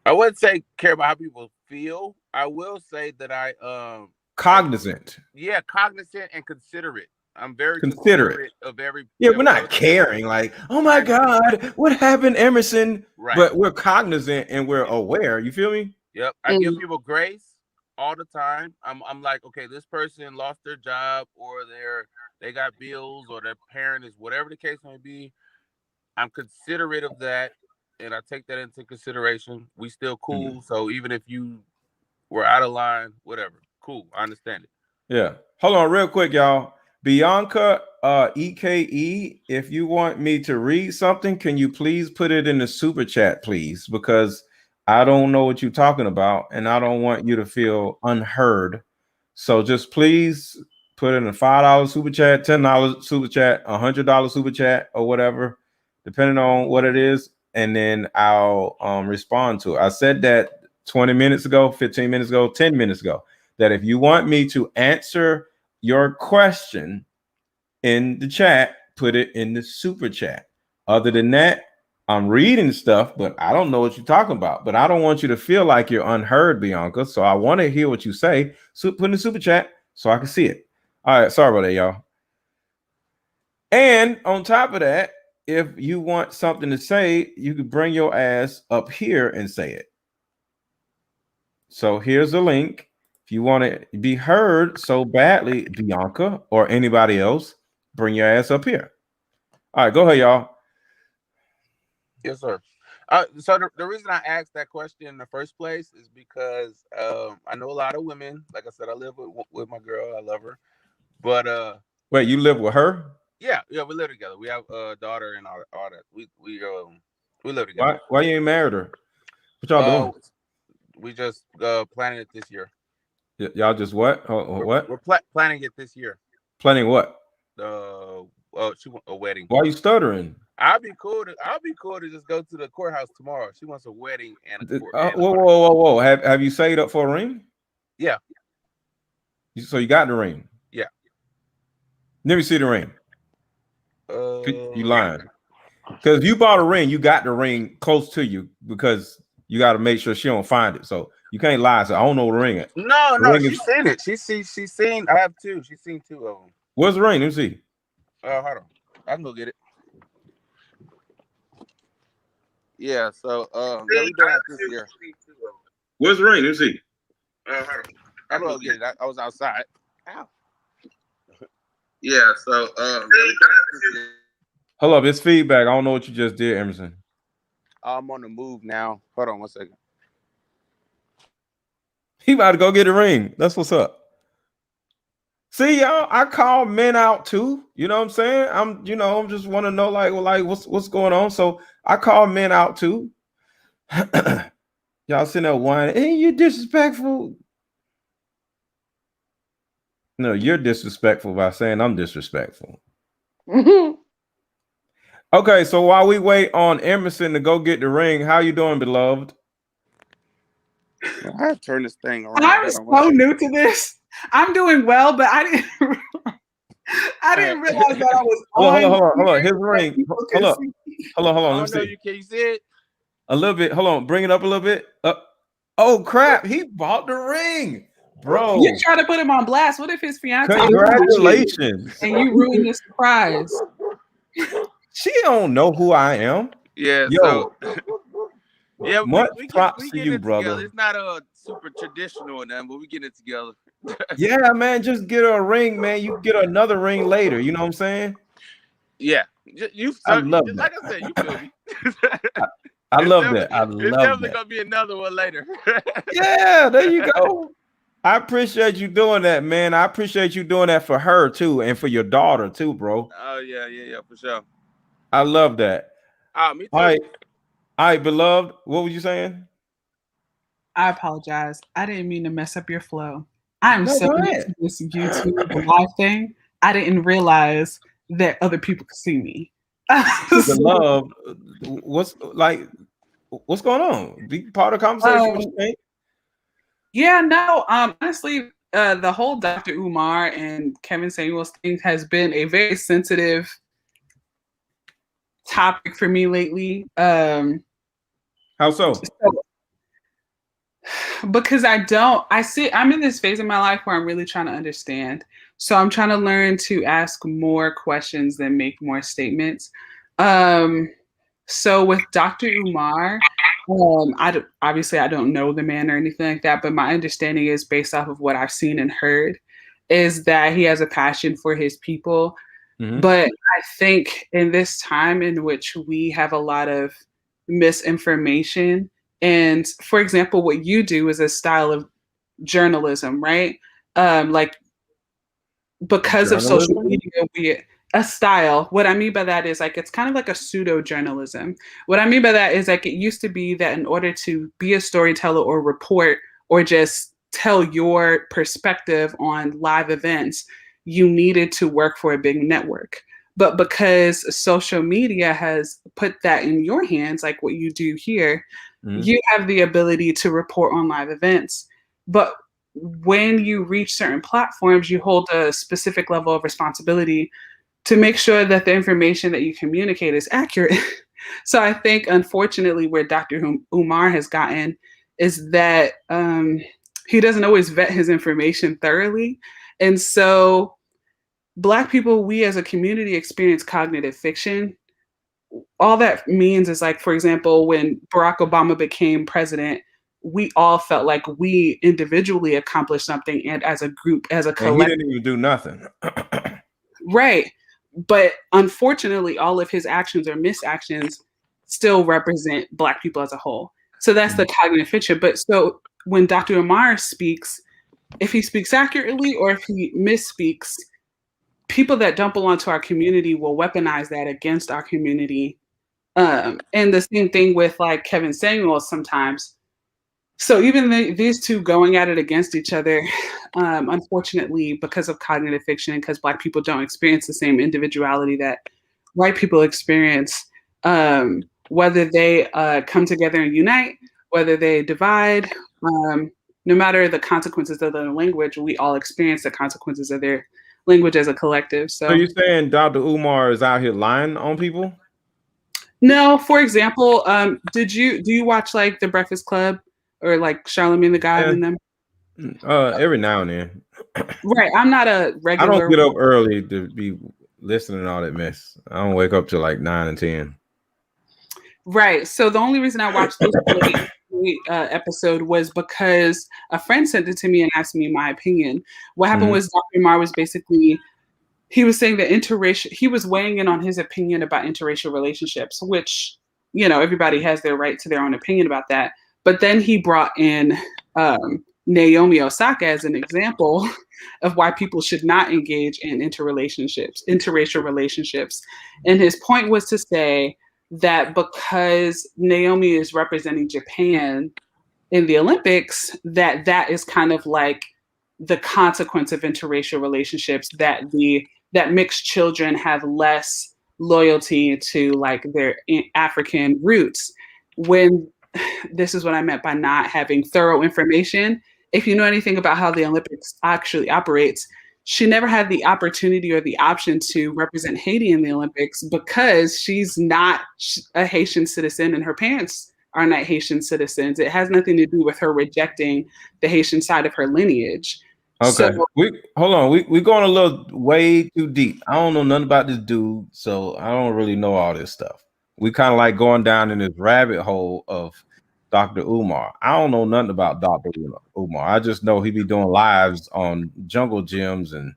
I wouldn't say care about how people feel. I will say that I cognizant. Yeah, cognizant and considerate. I'm very considerate of every. Yeah, we're not caring like, oh my God, what happened, Emerson? Right. But we're cognizant and we're aware. You feel me? Yep. I give people grace all the time. I'm like, okay, this person lost their job, or they got bills, or their parent is whatever the case may be. I'm considerate of that, and I take that into consideration. We still cool. So even if you were out of line, whatever, cool. I understand it. Yeah. Hold on real quick, y'all. Bianca EKE, if you want me to read something, can you please put it in the super chat, please? Because I don't know what you're talking about, and I don't want you to feel unheard. So just please put in a $5 super chat, $10 super chat, $100 super chat, or whatever, depending on what it is, and then I'll respond to it. I said that 20 minutes ago, 15 minutes ago, 10 minutes ago, that if you want me to answer your question in the chat, put it in the super chat. Other than that, I'm reading stuff, but I don't know what you're talking about. But I don't want you to feel like you're unheard, Bianca. So I want to hear what you say. So put in the super chat so I can see it. All right, sorry about that, y'all. And on top of that, if you want something to say, you could bring your ass up here and say it. So here's the link. If you want to be heard so badly, Bianca or anybody else, bring your ass up here. All right, go ahead, y'all. Yes, sir. So the reason I asked that question in the first place is because I know a lot of women. Like I said, I live with my girl. I love her. But wait, you live with her? Yeah, we live together. We have a daughter and all that. We live together. Why you ain't married her? What y'all doing? We just planning it this year. Y'all just what? What? We're planning it this year. Planning what? She want a wedding. Why are you stuttering? I'll be cool to just go to the courthouse tomorrow. She wants a wedding and a court. Whoa. Have you saved up for a ring? Yeah. So you got the ring? Yeah. Let me see the ring. You lying? Because if you bought a ring, you got the ring close to you because you got to make sure she don't find it. So you can't lie. So I don't know what the ring is. No, she's seen it. She's seen. I have two. She's seen two of them. What's the ring? Let me see. Hold on. I can go get it. Yeah. So we doing it this year. What's the ring? Let me see. Hold on. I'm gonna get it. I was outside. Ow. Yeah. So hold up, it's feedback. I don't know what you just did, Emerson. I'm on the move now. Hold on 1 second. He about to go get a ring. That's what's up. See, y'all, I call men out too. You know what I'm saying? I'm just want to know like what's going on. So I call men out too. Y'all sitting there whining, hey, you're disrespectful. No, you're disrespectful by saying I'm disrespectful. Okay, so while we wait on Emerson to go get the ring, how you doing, beloved? I had to turn this thing around. I'm so new to this. I'm doing well, but I didn't realize that I was Hold on. His ring. Hold on. Let me see. Can you see it? A little bit. Hold on. Bring it up a little bit. Oh crap! He bought the ring, bro. You try to put him on blast. What if his fiance? Congratulations! And you ruined the surprise. She don't know who I am. Yeah. Yo. So, yeah. Much props to you, brother. Together. It's not a super traditional or nothing, but we get it together. Yeah, man. Just get her a ring, man. You get another ring later. You know what I'm saying? Yeah. I love that. Like I said, you feel me. I love that. It's definitely gonna be another one later. Yeah, there you go. I appreciate you doing that, man. I appreciate you doing that for her too, and for your daughter too, bro. Oh yeah, for sure. I love that. Me too. All right, beloved. What were you saying? I apologize. I didn't mean to mess up your flow. I'm so into this YouTube live thing. I didn't realize that other people could see me. Beloved, what's going on? Be part of the conversation. What you think? Yeah, no. Honestly, the whole Dr. Umar and Kevin Samuels thing has been a very sensitive topic for me lately. How so? Because I'm in this phase of my life where I'm really trying to understand. So I'm trying to learn to ask more questions than make more statements. So with Dr. Umar, obviously I don't know the man or anything like that, but my understanding is based off of what I've seen and heard is that he has a passion for his people. Mm-hmm. But I think in this time in which we have a lot of misinformation, and for example, what you do is a style of journalism, right? Like because of social media, a style. What I mean by that is like it's kind of like a pseudo journalism. What I mean by that is like it used to be that in order to be a storyteller or report or just tell your perspective on live events, you needed to work for a big network. But because social media has put that in your hands, like what you do here, you have the ability to report on live events. But when you reach certain platforms, you hold a specific level of responsibility to make sure that the information that you communicate is accurate. So I think, unfortunately, where Dr. Umar has gotten is that he doesn't always vet his information thoroughly. And so Black people, we as a community experience cognitive fiction. All that means is, like, for example, when Barack Obama became president, we all felt like we individually accomplished something, and as a group, as a And he collective. didn't even do nothing. Right. But unfortunately, all of his actions or misactions still represent Black people as a whole. So that's the cognitive fiction. But so when Dr. Umar speaks, if he speaks accurately or if he misspeaks, people that don't belong to our community will weaponize that against our community. And the same thing with like Kevin Samuels sometimes. So even these two going at it against each other, unfortunately, because of cognitive fiction, because Black people don't experience the same individuality that white people experience, whether they come together and unite, whether they divide, no matter the consequences of their language, we all experience the consequences of their language as a collective. So you're saying Dr. Umar is out here lying on people? No, for example, do you watch like The Breakfast Club or like Charlamagne the God and them? Every now and then. Right. I'm not a regular. I don't get up early to be listening to all that mess. I don't wake up till like 9 and 10. Right. So the only reason I watched this episode was because a friend sent it to me and asked me my opinion. What happened was Dr. Umar was basically, he was saying that he was weighing in on his opinion about interracial relationships, which, you know, everybody has their right to their own opinion about that. But then he brought in Naomi Osaka as an example of why people should not engage in interracial relationships. And his point was to say that because Naomi is representing Japan in the Olympics, that is kind of like the consequence of interracial relationships, that mixed children have less loyalty to like their African roots. When this is what I meant by not having thorough information. If you know anything about how the Olympics actually operates, she never had the opportunity or the option to represent Haiti in the Olympics because she's not a Haitian citizen and her parents are not Haitian citizens. It has nothing to do with her rejecting the Haitian side of her lineage. Okay, hold on. We going a little way too deep. I don't know nothing about this dude, so I don't really know all this stuff. We kind of like going down in this rabbit hole of Dr. Umar. I don't know nothing about Dr. Umar. I just know he be doing lives on jungle gyms and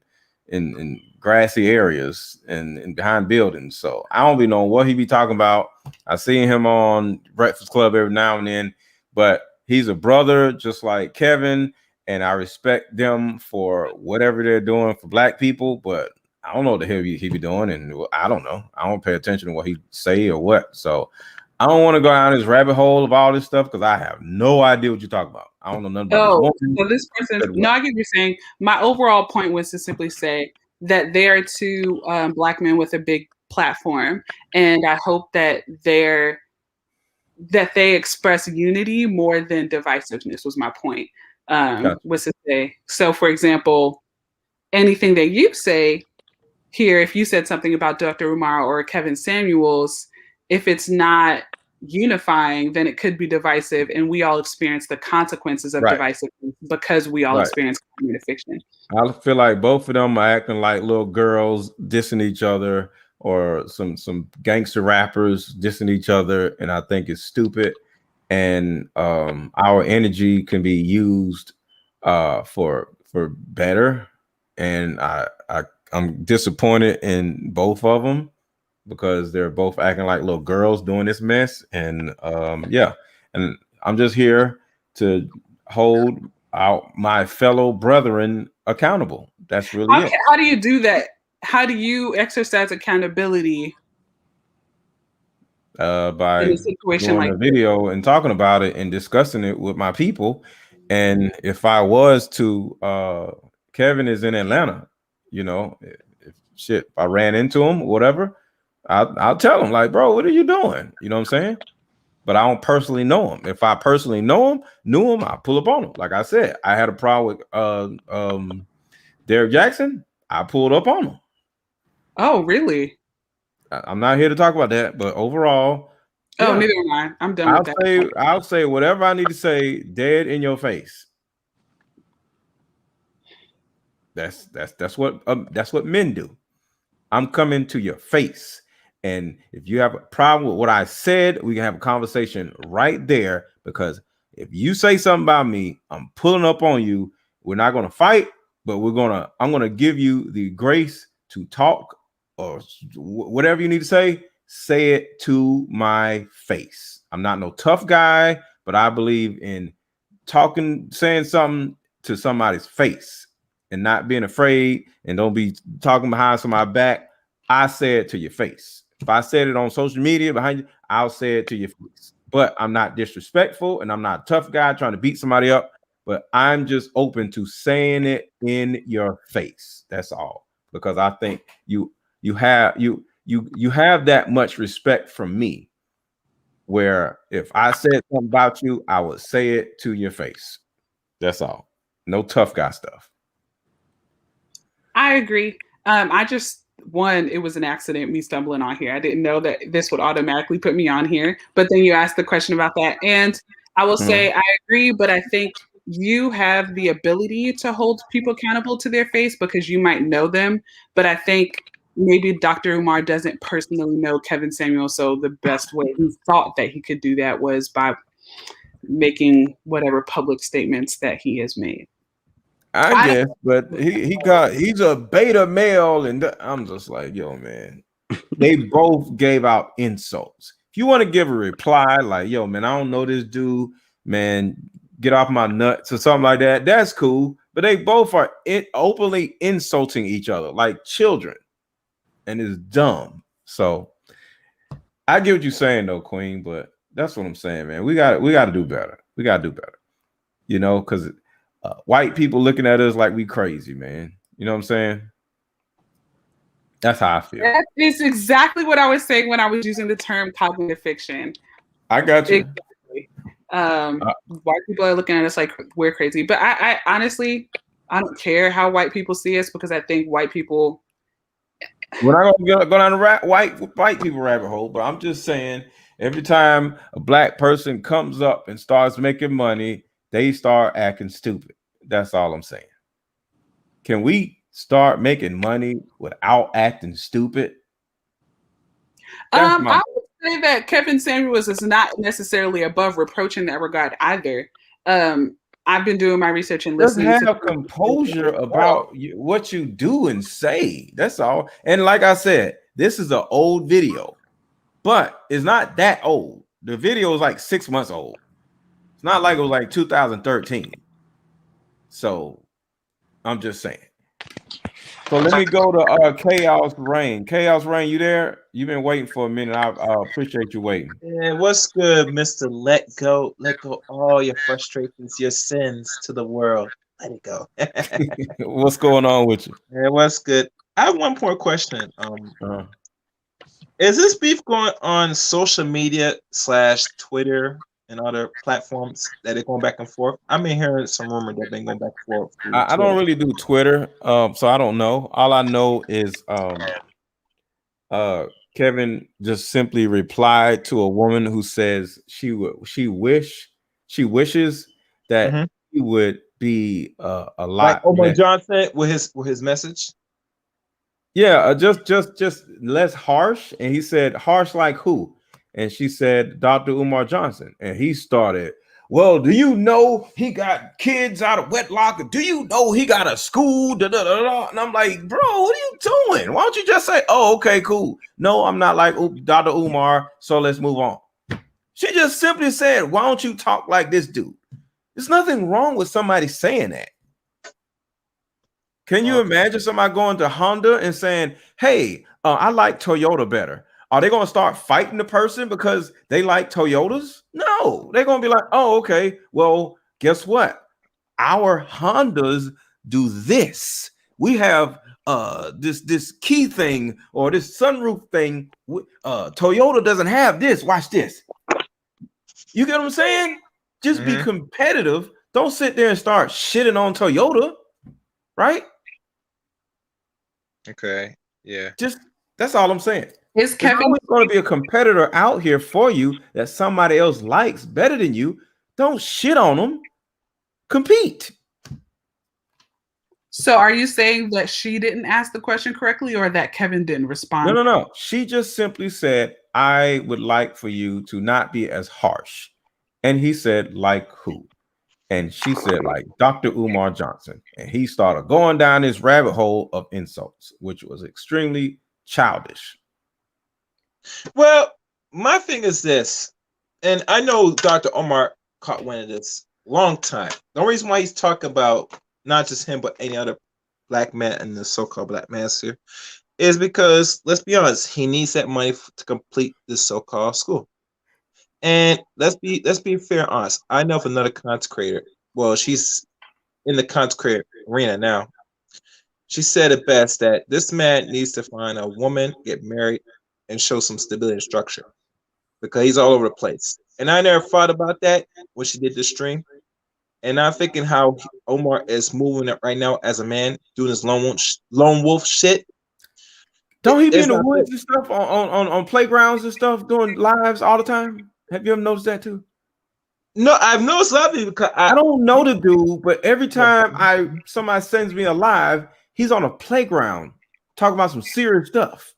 in grassy areas and behind buildings. So I don't be knowing what he be talking about. I see him on Breakfast Club every now and then, but he's a brother just like Kevin. And I respect them for whatever they're doing for Black people, but I don't know what the hell he be doing, and I don't know. I don't pay attention to what he say or what. So I don't want to go down this rabbit hole of all this stuff because I have no idea what you're talking about. I don't know nothing about this. So this person, no, I get what you're saying. My overall point was to simply say that they are two Black men with a big platform, and I hope that they express unity more than divisiveness. Was my point. Gotcha. Was to say. So, for example, anything that you say here, if you said something about Dr. Umar or Kevin Samuels, if it's not unifying, then it could be divisive, and we all experience the consequences of divisiveness because we all experience cognitive fiction. I feel like both of them are acting like little girls dissing each other, or some gangster rappers dissing each other, and I think it's stupid. And our energy can be used for better, and I'm disappointed in both of them because they're both acting like little girls doing this mess. And and I'm just here to hold out my fellow brethren accountable. That's really it. How do you do that? How do you exercise accountability? By doing a video and talking about it and discussing it with my people. And if I was to Kevin is in Atlanta, You know, if I ran into him or whatever, I'll tell him like, bro, what are you doing? You know what I'm saying? But I don't personally know him. If I personally knew him, I pull up on him. Like I said, I had a problem with Derek Jackson. I pulled up on him. Oh, really? I'm not here to talk about that, but overall, Oh, yeah, neither am I. I'm done with that. I'll say whatever I need to say, dead in your face. That's what men do. I'm coming to your face. And if you have a problem with what I said, we can have a conversation right there. Because if you say something about me, I'm pulling up on you. We're not going to fight, but I'm going to give you the grace to talk or whatever you need to say it to my face. I'm not no tough guy, but I believe in saying something to somebody's face and not being afraid, and don't be talking behind somebody's back. I say it to your face. If I said it on social media behind you, I'll say it to your face. But I'm not disrespectful, and I'm not a tough guy trying to beat somebody up. But I'm just open to saying it in your face. That's all. Because I think you have that much respect from me, where if I said something about you, I would say it to your face. That's all. No tough guy stuff. I agree. It was an accident, me stumbling on here. I didn't know that this would automatically put me on here. But then you asked the question about that. And I will say I agree, but I think you have the ability to hold people accountable to their face because you might know them. But I think maybe Dr. Umar doesn't personally know Kevin Samuel. So the best way he thought that he could do that was by making whatever public statements that he has made. I guess, but he's a beta male, and I'm just like, yo, man. They both gave out insults. If you want to give a reply, like, yo, man, I don't know this dude, man, get off my nuts or something like that, that's cool. But they both are openly insulting each other like children, and it's dumb. So I get what you're saying, though, Queen. But that's what I'm saying, man. We got to do better. We got to do better. You know, because white people looking at us like we crazy, man. You know what I'm saying? That's how I feel. That is exactly what I was saying when I was using the term cognitive fiction. I got you. Exactly. White people are looking at us like we're crazy. But I honestly, I don't care how white people see us because I think white people... We're not going to go down the white people rabbit hole, but I'm just saying every time a black person comes up and starts making money, they start acting stupid. That's all I'm saying. Can we start making money without acting stupid? I would say that Kevin Samuels is not necessarily above reproach in that regard either. I've been doing my research and listening. Just have composure about what you do and say. That's all. And like I said, this is an old video, but it's not that old. The video is like 6 months old. It's not like it was like 2013. So I'm just saying. So let me go to Chaos Rain. Chaos Rain, you there? You've been waiting for a minute. I appreciate you waiting. Yeah, what's good, Mr. Let Go? Let go all your frustrations, your sins to the world. Let it go. What's going on with you? Yeah, what's good? I have one more question. Is this beef going on social media / Twitter and other platforms that are going back and forth? I've been hearing some rumor that they're going back and forth. I don't really do Twitter, so I don't know. All I know is Kevin just simply replied to a woman who says she wishes that he would be a lot like Umar Johnson with his message. Yeah, just less harsh. And he said, harsh like who? And she said, Dr. Umar Johnson. And he started, well, do you know he got kids out of wedlock? Do you know he got a school? Da, da, da, da. And I'm like, bro, what are you doing? Why don't you just say, oh, okay, cool. No, I'm not like Dr. Umar, so let's move on. She just simply said, why don't you talk like this dude? There's nothing wrong with somebody saying that. Can you imagine somebody going to Honda and saying, hey, I like Toyota better? Are they going to start fighting the person because they like Toyotas? No, they're going to be like, oh, okay, well, guess what? Our Hondas do this. we have this key thing or this sunroof thing. Toyota doesn't have this. Watch this. You get what I'm saying? Just be competitive. Don't sit there and start shitting on Toyota, right? Okay. Yeah. Just that's all I'm saying. Is Kevin always going to be a competitor out here for you that somebody else likes better than you? Don't shit on them. Compete. So are you saying that she didn't ask the question correctly or that Kevin didn't respond? No. She just simply said, I would like for you to not be as harsh. And he said, like who? And she said, like Dr. Umar Johnson. And he started going down this rabbit hole of insults, which was extremely childish. Well, my thing is this, and I know Dr. Umar caught wind of this long time. The only reason why he's talking about not just him, but any other black man in the so-called black manosphere is because, let's be honest, he needs that money to complete this so-called school. And let's be fair and honest. I know of another content creator. Well, she's in the content creator arena now. She said it best that this man needs to find a woman, get married, and show some stability and structure because he's all over the place. And I never thought about that when she did the stream. And I'm thinking how Omar is moving it right now as a man, doing his lone wolf shit. Don't he be in the woods and stuff on playgrounds and stuff, doing lives all the time? Have you ever noticed that too? No, I've noticed that because I don't know the dude, but every time somebody sends me a live, he's on a playground talking about some serious stuff.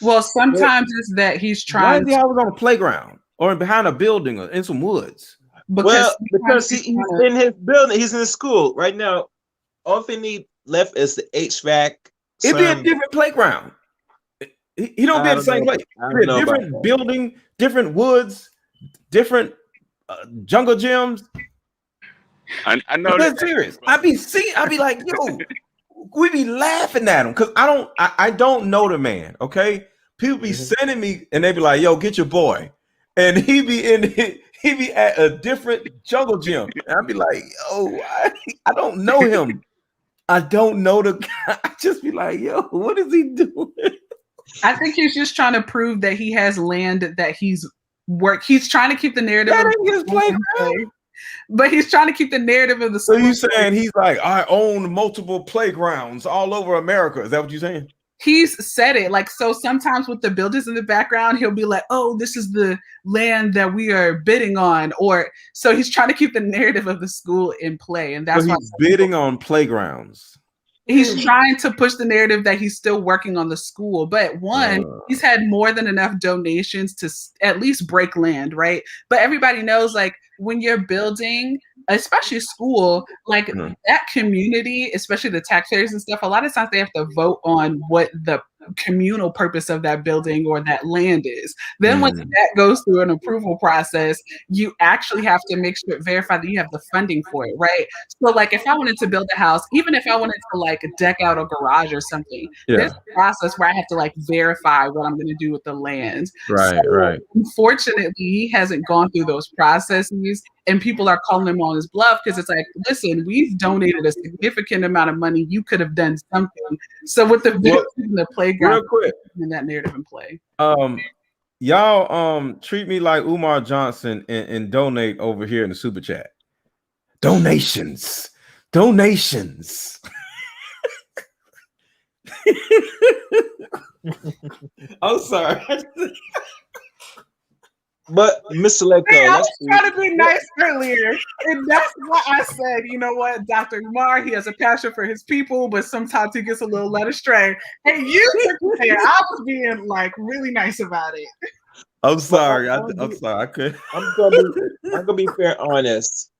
Well, sometimes it's that he's Why trying. is he always on a playground or behind a building or in some woods? Because he's in his building, he's in his school right now. All thing need left is the HVAC. It'd be a different playground. He don't be in the same place. It'd be a different building, different woods, different jungle gyms. I know that's serious. I be like, yo, we be laughing at him because I don't know the man. Okay, people be sending me and they be like, yo, get your boy, and he be at a different jungle gym, and I be like, yo, I don't know him. I don't know the guy. I just be like, yo, what is he doing? I think he's just trying to prove that he has land that he's worked. He's trying to keep the narrative. That ain't his playground. But he's trying to keep the narrative of the school. So you saying he's like, I own multiple playgrounds all over America? Is that what you're saying? He's said it. Like, so sometimes with the buildings in the background, he'll be like, oh, this is the land that we are bidding on. Or so he's trying to keep the narrative of the school in play. And that's why he's bidding on playgrounds. He's trying to push the narrative that he's still working on the school. But he's had more than enough donations to at least break land, right? But everybody knows, like, when you're building, especially school, like that community, especially the taxpayers and stuff, a lot of times they have to vote on what the communal purpose of that building or that land is. Then once that goes through an approval process, you actually have to verify that you have the funding for it, right? So like if I wanted to build a house, even if I wanted to like deck out a garage or something, there's a process where I have to like verify what I'm going to do with the land. Right. Unfortunately, he hasn't gone through those processes, and people are calling him on his bluff because it's like, listen, we've donated a significant amount of money. You could have done something. So with the playground, real quick, in that narrative in play. Y'all treat me like Umar Johnson and donate over here in the super chat. Donations. I'm sorry. But MrLetGo, I was trying to be nice earlier, and that's why I said, you know what, Dr. Umar, he has a passion for his people, but sometimes he gets a little led astray. And you took it there. I was being like really nice about it. I'm sorry. I'm sorry. I could. I'm gonna be fair and honest.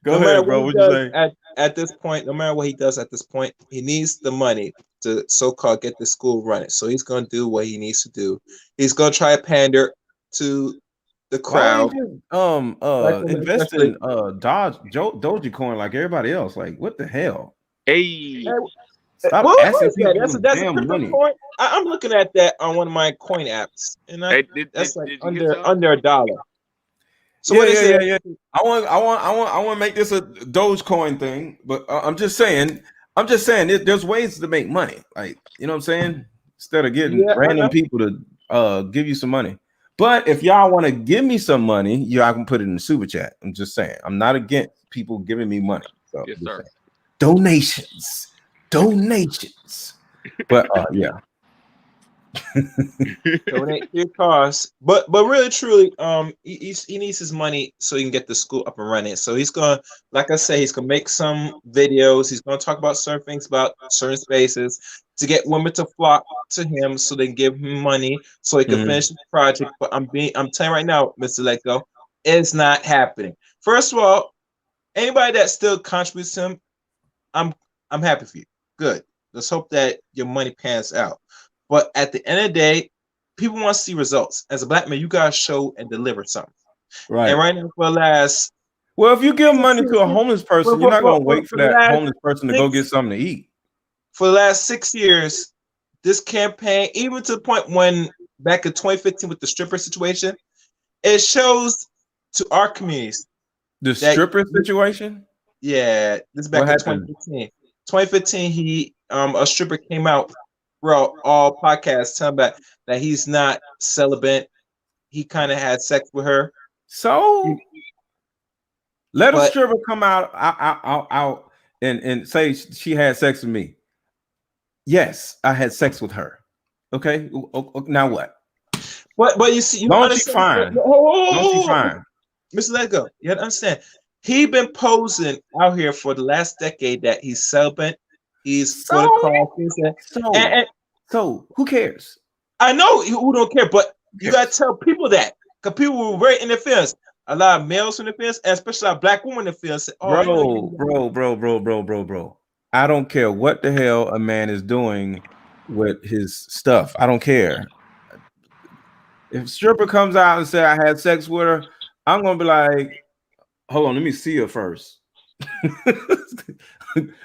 Go ahead, bro. What you saying? At this point, no matter what he does at this point, he needs the money to so-called get the school running. So he's gonna do what he needs to do. He's gonna try to pander to the crowd. Invest in Dogecoin like everybody else. Like, what the hell? Hey, stop asking people that's damn money. I'm looking at that on one of my coin apps, and that's like under $1. So yeah. I want to make this a Dogecoin thing, but I'm just saying I'm just saying there's ways to make money. Like, you know what I'm saying? Instead of getting random people to give you some money. But if y'all want to give me some money, y'all can put it in the super chat. I'm just saying. I'm not against people giving me money. So Yes, sir. Donations. But yeah. Donate your cause, but really truly, he needs his money so he can get the school up and running. So he's gonna, like I say, he's gonna make some videos. He's gonna talk about certain things about certain spaces to get women to flock to him, so they can give him money so he can finish the project. But I'm telling you right now, MrLetGo, it's not happening. First of all, anybody that still contributes to him, I'm happy for you. Good. Let's hope that your money pans out. But at the end of the day, people want to see results. As a black man, you gotta show and deliver something. Right. And right now, for the last, well, if you give money to a homeless person, you're not gonna wait for that homeless person to go get something to eat. For the last 6 years, this campaign, even to the point when back in 2015 with the stripper situation, it shows to our communities. The stripper situation? Yeah, this is back in 2015. 2015, a stripper came out throughout all podcasts telling about that he's not celibate. He kind of had sex with her. So let a stripper come out and say she had sex with me. Yes, I had sex with her. Okay, now what? But you see, don't she fine? Don't she fine? MrLetGo, you have to understand. He been posing out here for the last decade that he's celibate. He's for the cause. So who cares? I know who don't care, but you gotta tell people that, because people were very in the fence. A lot of males in the fence, and especially a lot of black women in the fence. Bro. I don't care what the hell a man is doing with his stuff. I don't care. If stripper comes out and say I had sex with her, I'm gonna be like, hold on, let me see her first.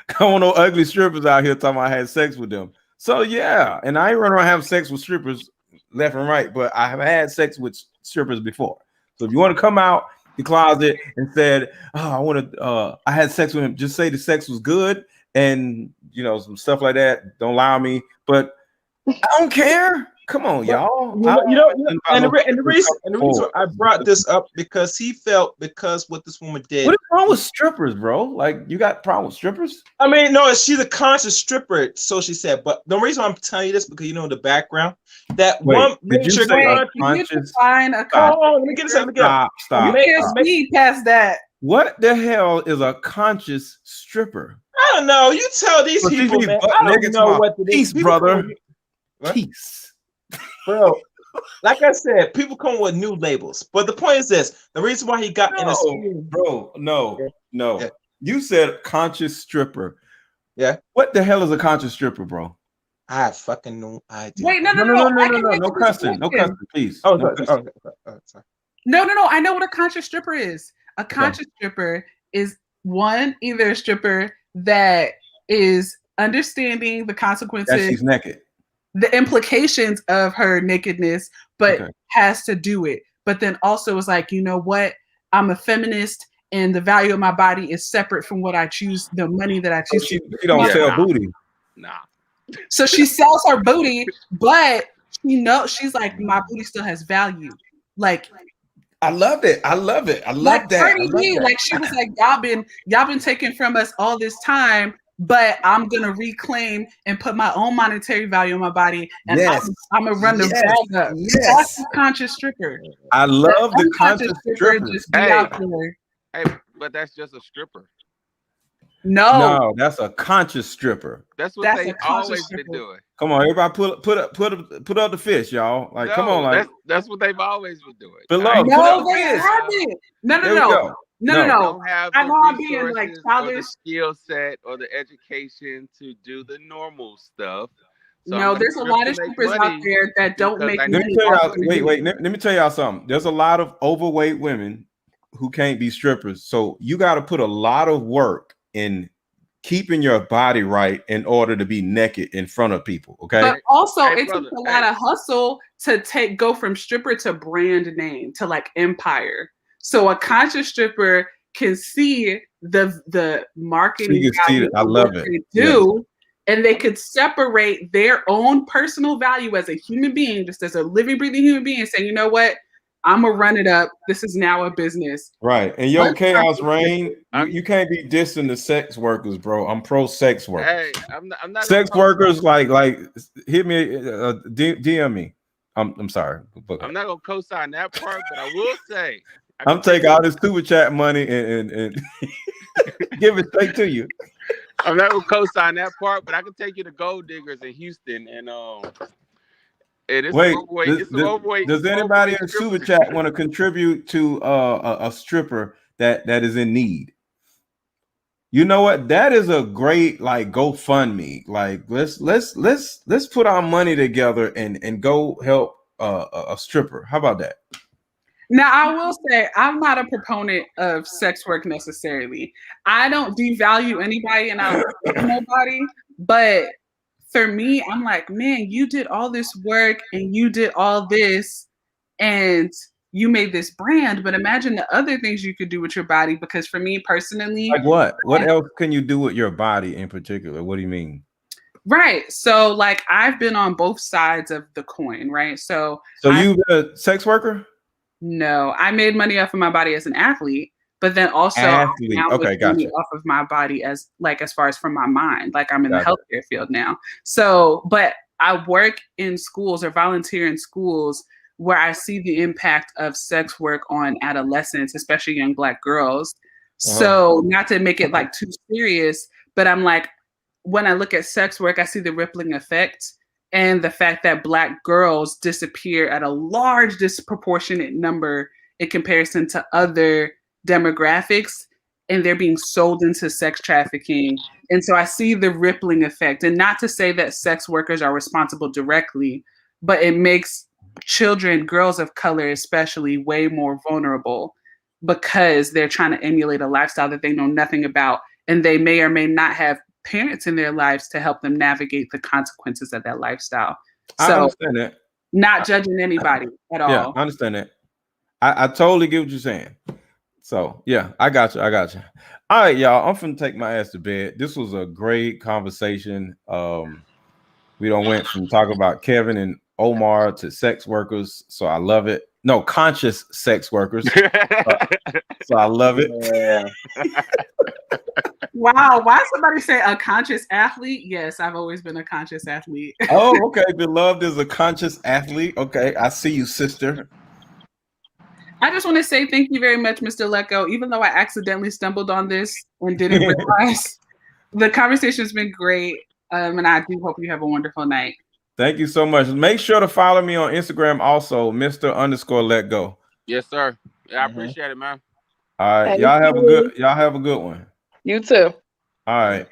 Come on, no ugly strippers out here talking about I had sex with them. So yeah, and I ain't running around having sex with strippers left and right, but I have had sex with strippers before. So if you want to come out the closet and said, oh, I had sex with him, just say the sex was good and you know some stuff like that. Don't allow me, but I don't care. Come on, y'all. And the reason I brought this up because he felt because what this woman did. What is wrong with strippers, bro? Like you got a problem with strippers? I mean, no, she's a conscious stripper, so she said. But the reason I'm telling you this because you know the background that one major. Conscious? Let me get this. Let me get Stop. Speed past that. What the hell is a conscious stripper? I don't know. You tell these people, man. I don't know what it is. Peace, brother. Peace. Bro, like I said, people come with new labels. But the point is this: the reason why he got in a school, bro. No. Yeah. You said conscious stripper. Yeah. What the hell is a conscious stripper, bro? I have fucking no idea. Wait, no. No cussing, please. Oh, sorry. No. I know what a conscious stripper is. A conscious stripper is either a stripper that is understanding the consequences. That she's naked. The implications of her nakedness, but has to do it. But then also is like, you know what? I'm a feminist and the value of my body is separate from what I choose, the money that I choose. She don't sell booty. Nah. So she sells her booty, but she's like, my booty still has value. Like I love it. I love that. Like she was like, y'all been taking from us all this time. But I'm gonna reclaim and put my own monetary value on my body, and I'm gonna run the bag up. That's the conscious stripper. I love the conscious stripper. Just be out there. Hey, but that's just a stripper. No, that's a conscious stripper. That's what they always been doing. Come on, everybody, put up the fish, y'all. Like, come on, like that's what they've always been doing. Below, no, they haven't. No. Don't have I the know I'm being like or the skill set or the education to do the normal stuff. So no, there's a lot of strippers out there that don't make money. Let me tell y'all something. There's a lot of overweight women who can't be strippers. So you got to put a lot of work in keeping your body right in order to be naked in front of people. Okay. But also it takes a lot of hustle to go from stripper to brand name to like empire. So a conscious stripper can see the marketing You can see value it. I of what love it. they Yes. do, and they could separate their own personal value as a human being, just as a living, breathing human being, and say, you know what, I'm gonna run it up. This is now a business. Right. And yo, Let's chaos not- reign. You can't be dissing the sex workers, bro. I'm pro sex workers. Hey, I'm not Sex gonna workers, like hit me, DM me. I'm sorry. I'm not gonna co-sign that part, but I will say I'm taking all this super chat money and give it straight to you. I'm not gonna co-sign that part, but I can take you to Gold Diggers in Houston, and it's Wait, some overweight. It's some overweight. does some anybody overweight in super strippers. chat want to contribute to a stripper that is in need? You know what? That is a great like GoFundMe. Like let's put our money together and go help a stripper. How about that? Now, I will say I'm not a proponent of sex work necessarily. I don't devalue anybody and I don't hate nobody. But for me, I'm like, man, you did all this work and you did all this and you made this brand. But imagine the other things you could do with your body. Because for me personally, Like what? What else can you do with your body in particular? What do you mean? right. So like I've been on both sides of the coin, right? So you've been a sex worker? No, I made money off of my body as an athlete, but then also Athlete. now Okay, make money gotcha. off of my body as far as from my mind. Like I'm in the Gotcha. healthcare field now. So, but I work in schools or volunteer in schools where I see the impact of sex work on adolescents, especially young Black girls. So not to make it like too serious, but I'm like, when I look at sex work, I see the rippling effect and the fact that Black girls disappear at a large disproportionate number in comparison to other demographics, and they're being sold into sex trafficking. And so I see the rippling effect. And not to say that sex workers are responsible directly, but it makes children, girls of color especially, way more vulnerable because they're trying to emulate a lifestyle that they know nothing about. And they may or may not have parents in their lives to help them navigate the consequences of that lifestyle. I So understand that. not judging anybody at all. Yeah, I understand that. I totally get what you're saying. So yeah, I got you. All right, y'all. I'm finna take my ass to bed. This was a great conversation. We don't went from talking about Kevin and Omar to sex workers. So I love it. No, conscious sex workers. So I love it. Yeah. Wow, why somebody say a conscious athlete? Yes, I've always been a conscious athlete. Oh, okay. Beloved is a conscious athlete. Okay, I see you, sister. I just want to say thank you very much, MrLetGo. Even though I accidentally stumbled on this and didn't realize, the conversation's been great. And I do hope you have a wonderful night. Thank you so much. Make sure to follow me on Instagram also, Mr_Letgo. Yes, sir. Yeah, I appreciate it, man. All right. Thank Y'all have you. a good one. You too. All right.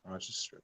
Conscious strip.